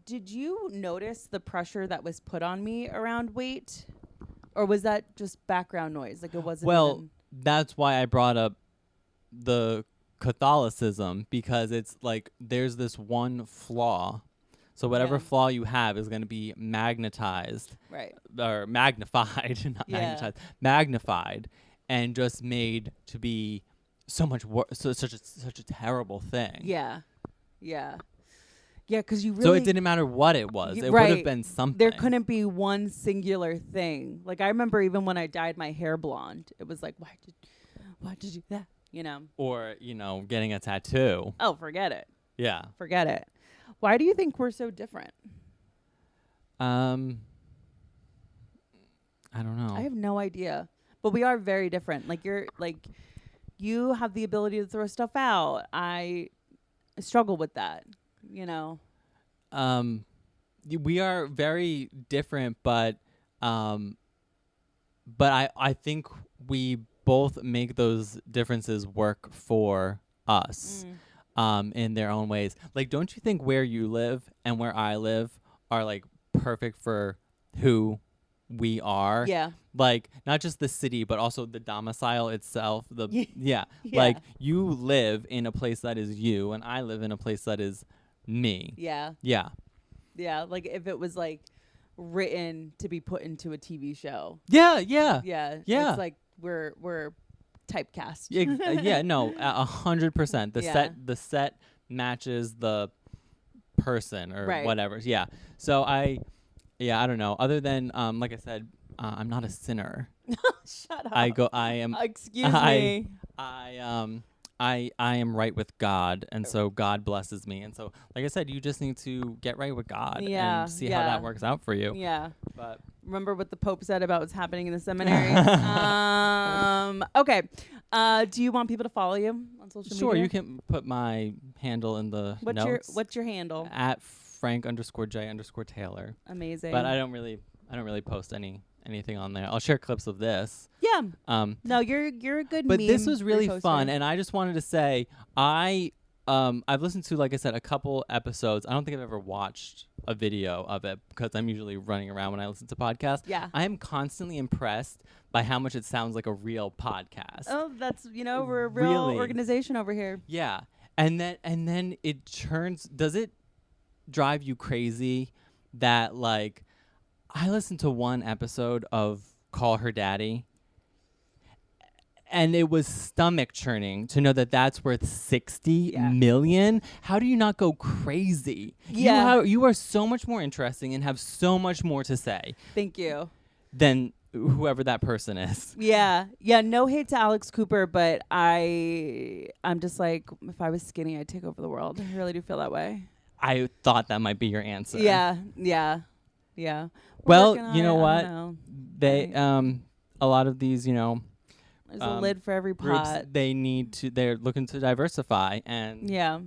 did you notice the pressure that was put on me around weight, or was that just background noise? Like it wasn't.
Well,
even-
that's why I brought up the Catholicism, because it's like there's this one flaw. So whatever
Yeah.
flaw you have is going to be magnetized
right.
or magnified, not
Yeah.
magnetized, magnified. and just made to be so much worse, such a terrible thing.
Yeah. Yeah. Yeah, because you really...
So it didn't matter what it was. It would have been something.
There couldn't be one singular thing. Like, I remember even when I dyed my hair blonde, it was like, why did you do that? You know?
Or, getting a tattoo.
Oh, forget it.
Yeah.
Forget it. Why do you think we're so different?
I don't know.
I have no idea. But we are very different. Like, you have the ability to throw stuff out. I struggle with that,
We are very different, but I think we both make those differences work for us in their own ways. Like, don't you think where you live and where I live are like perfect for who we are?
Yeah.
Like, not just the city, but also the domicile itself.
Yeah.
Like, you live in a place that is you, and I live in a place that is me.
Yeah.
Yeah.
Yeah. Like, if it was like written to be put into a TV show.
Yeah.
It's like we're typecast.
Yeah. No, 100%. The set matches the person or whatever. Yeah. So I don't know. Other than like I said, I'm not a sinner.
Shut up.
I am.
Excuse me.
I am right with God, and so God blesses me. And so, like I said, you just need to get right with God and see how that works out for you.
Yeah.
But
remember what the Pope said about what's happening in the seminary? Okay. Do you want people to follow you on social media?
Sure, you can put my handle in the notes.
What's your handle?
At Frank_J_Taylor.
Amazing.
But I don't really post anything on there. I'll share clips of this.
Yeah. No, you're a good
But
meme
this was really
reposter.
fun, and I just wanted to say I've listened to, like I said, a couple episodes. I don't think I've ever watched a video of it because I'm usually running around when I listen to podcasts.
Yeah.
I am constantly impressed by how much it sounds like a real podcast.
Oh, that's we're a real organization over here.
Yeah. And then it turns. Does it drive you crazy that, like, I listened to one episode of Call Her Daddy, and it was stomach churning to know that that's worth 60 million. How do you not go crazy?
Yeah.
You are so much more interesting and have so much more to say.
Thank you.
Than whoever that person is.
Yeah. No hate to Alex Cooper, but I'm just like, if I was skinny, I'd take over the world. I really do feel that way.
I thought that might be your answer.
Yeah.
Well, you know what?
They
A lot of these,
there's a lid for every
groups,
pot.
they're looking to diversify, and
yeah.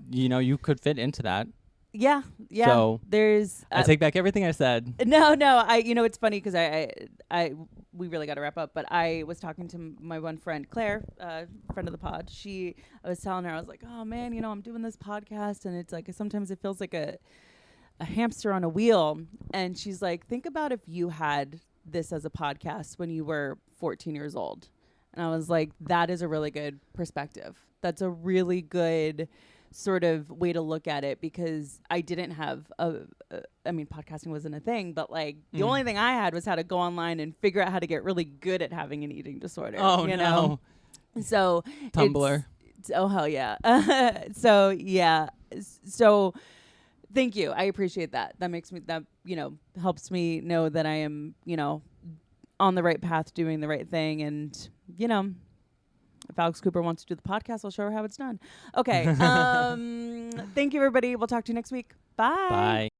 You could fit into that.
Yeah.
So
there's
I take back everything I said.
No, it's funny because we really got to wrap up, but I was talking to my one friend, Claire, friend of the pod. I was telling her, I was like, oh man, I'm doing this podcast, and it's like, sometimes it feels like a hamster on a wheel. And she's like, think about if you had this as a podcast when you were 14 years old. And I was like, that is a really good perspective. That's a really good sort of way to look at it, because I didn't have podcasting wasn't a thing, but like the only thing I had was how to go online and figure out how to get really good at having an eating disorder.
Oh,
you know? So
Tumblr.
Oh hell yeah. So thank you. I appreciate that. That makes me, helps me know that I am, on the right path, doing the right thing. And, if Alex Cooper wants to do the podcast, I'll show her how it's done. Okay. Thank you, everybody. We'll talk to you next week. Bye.
Bye.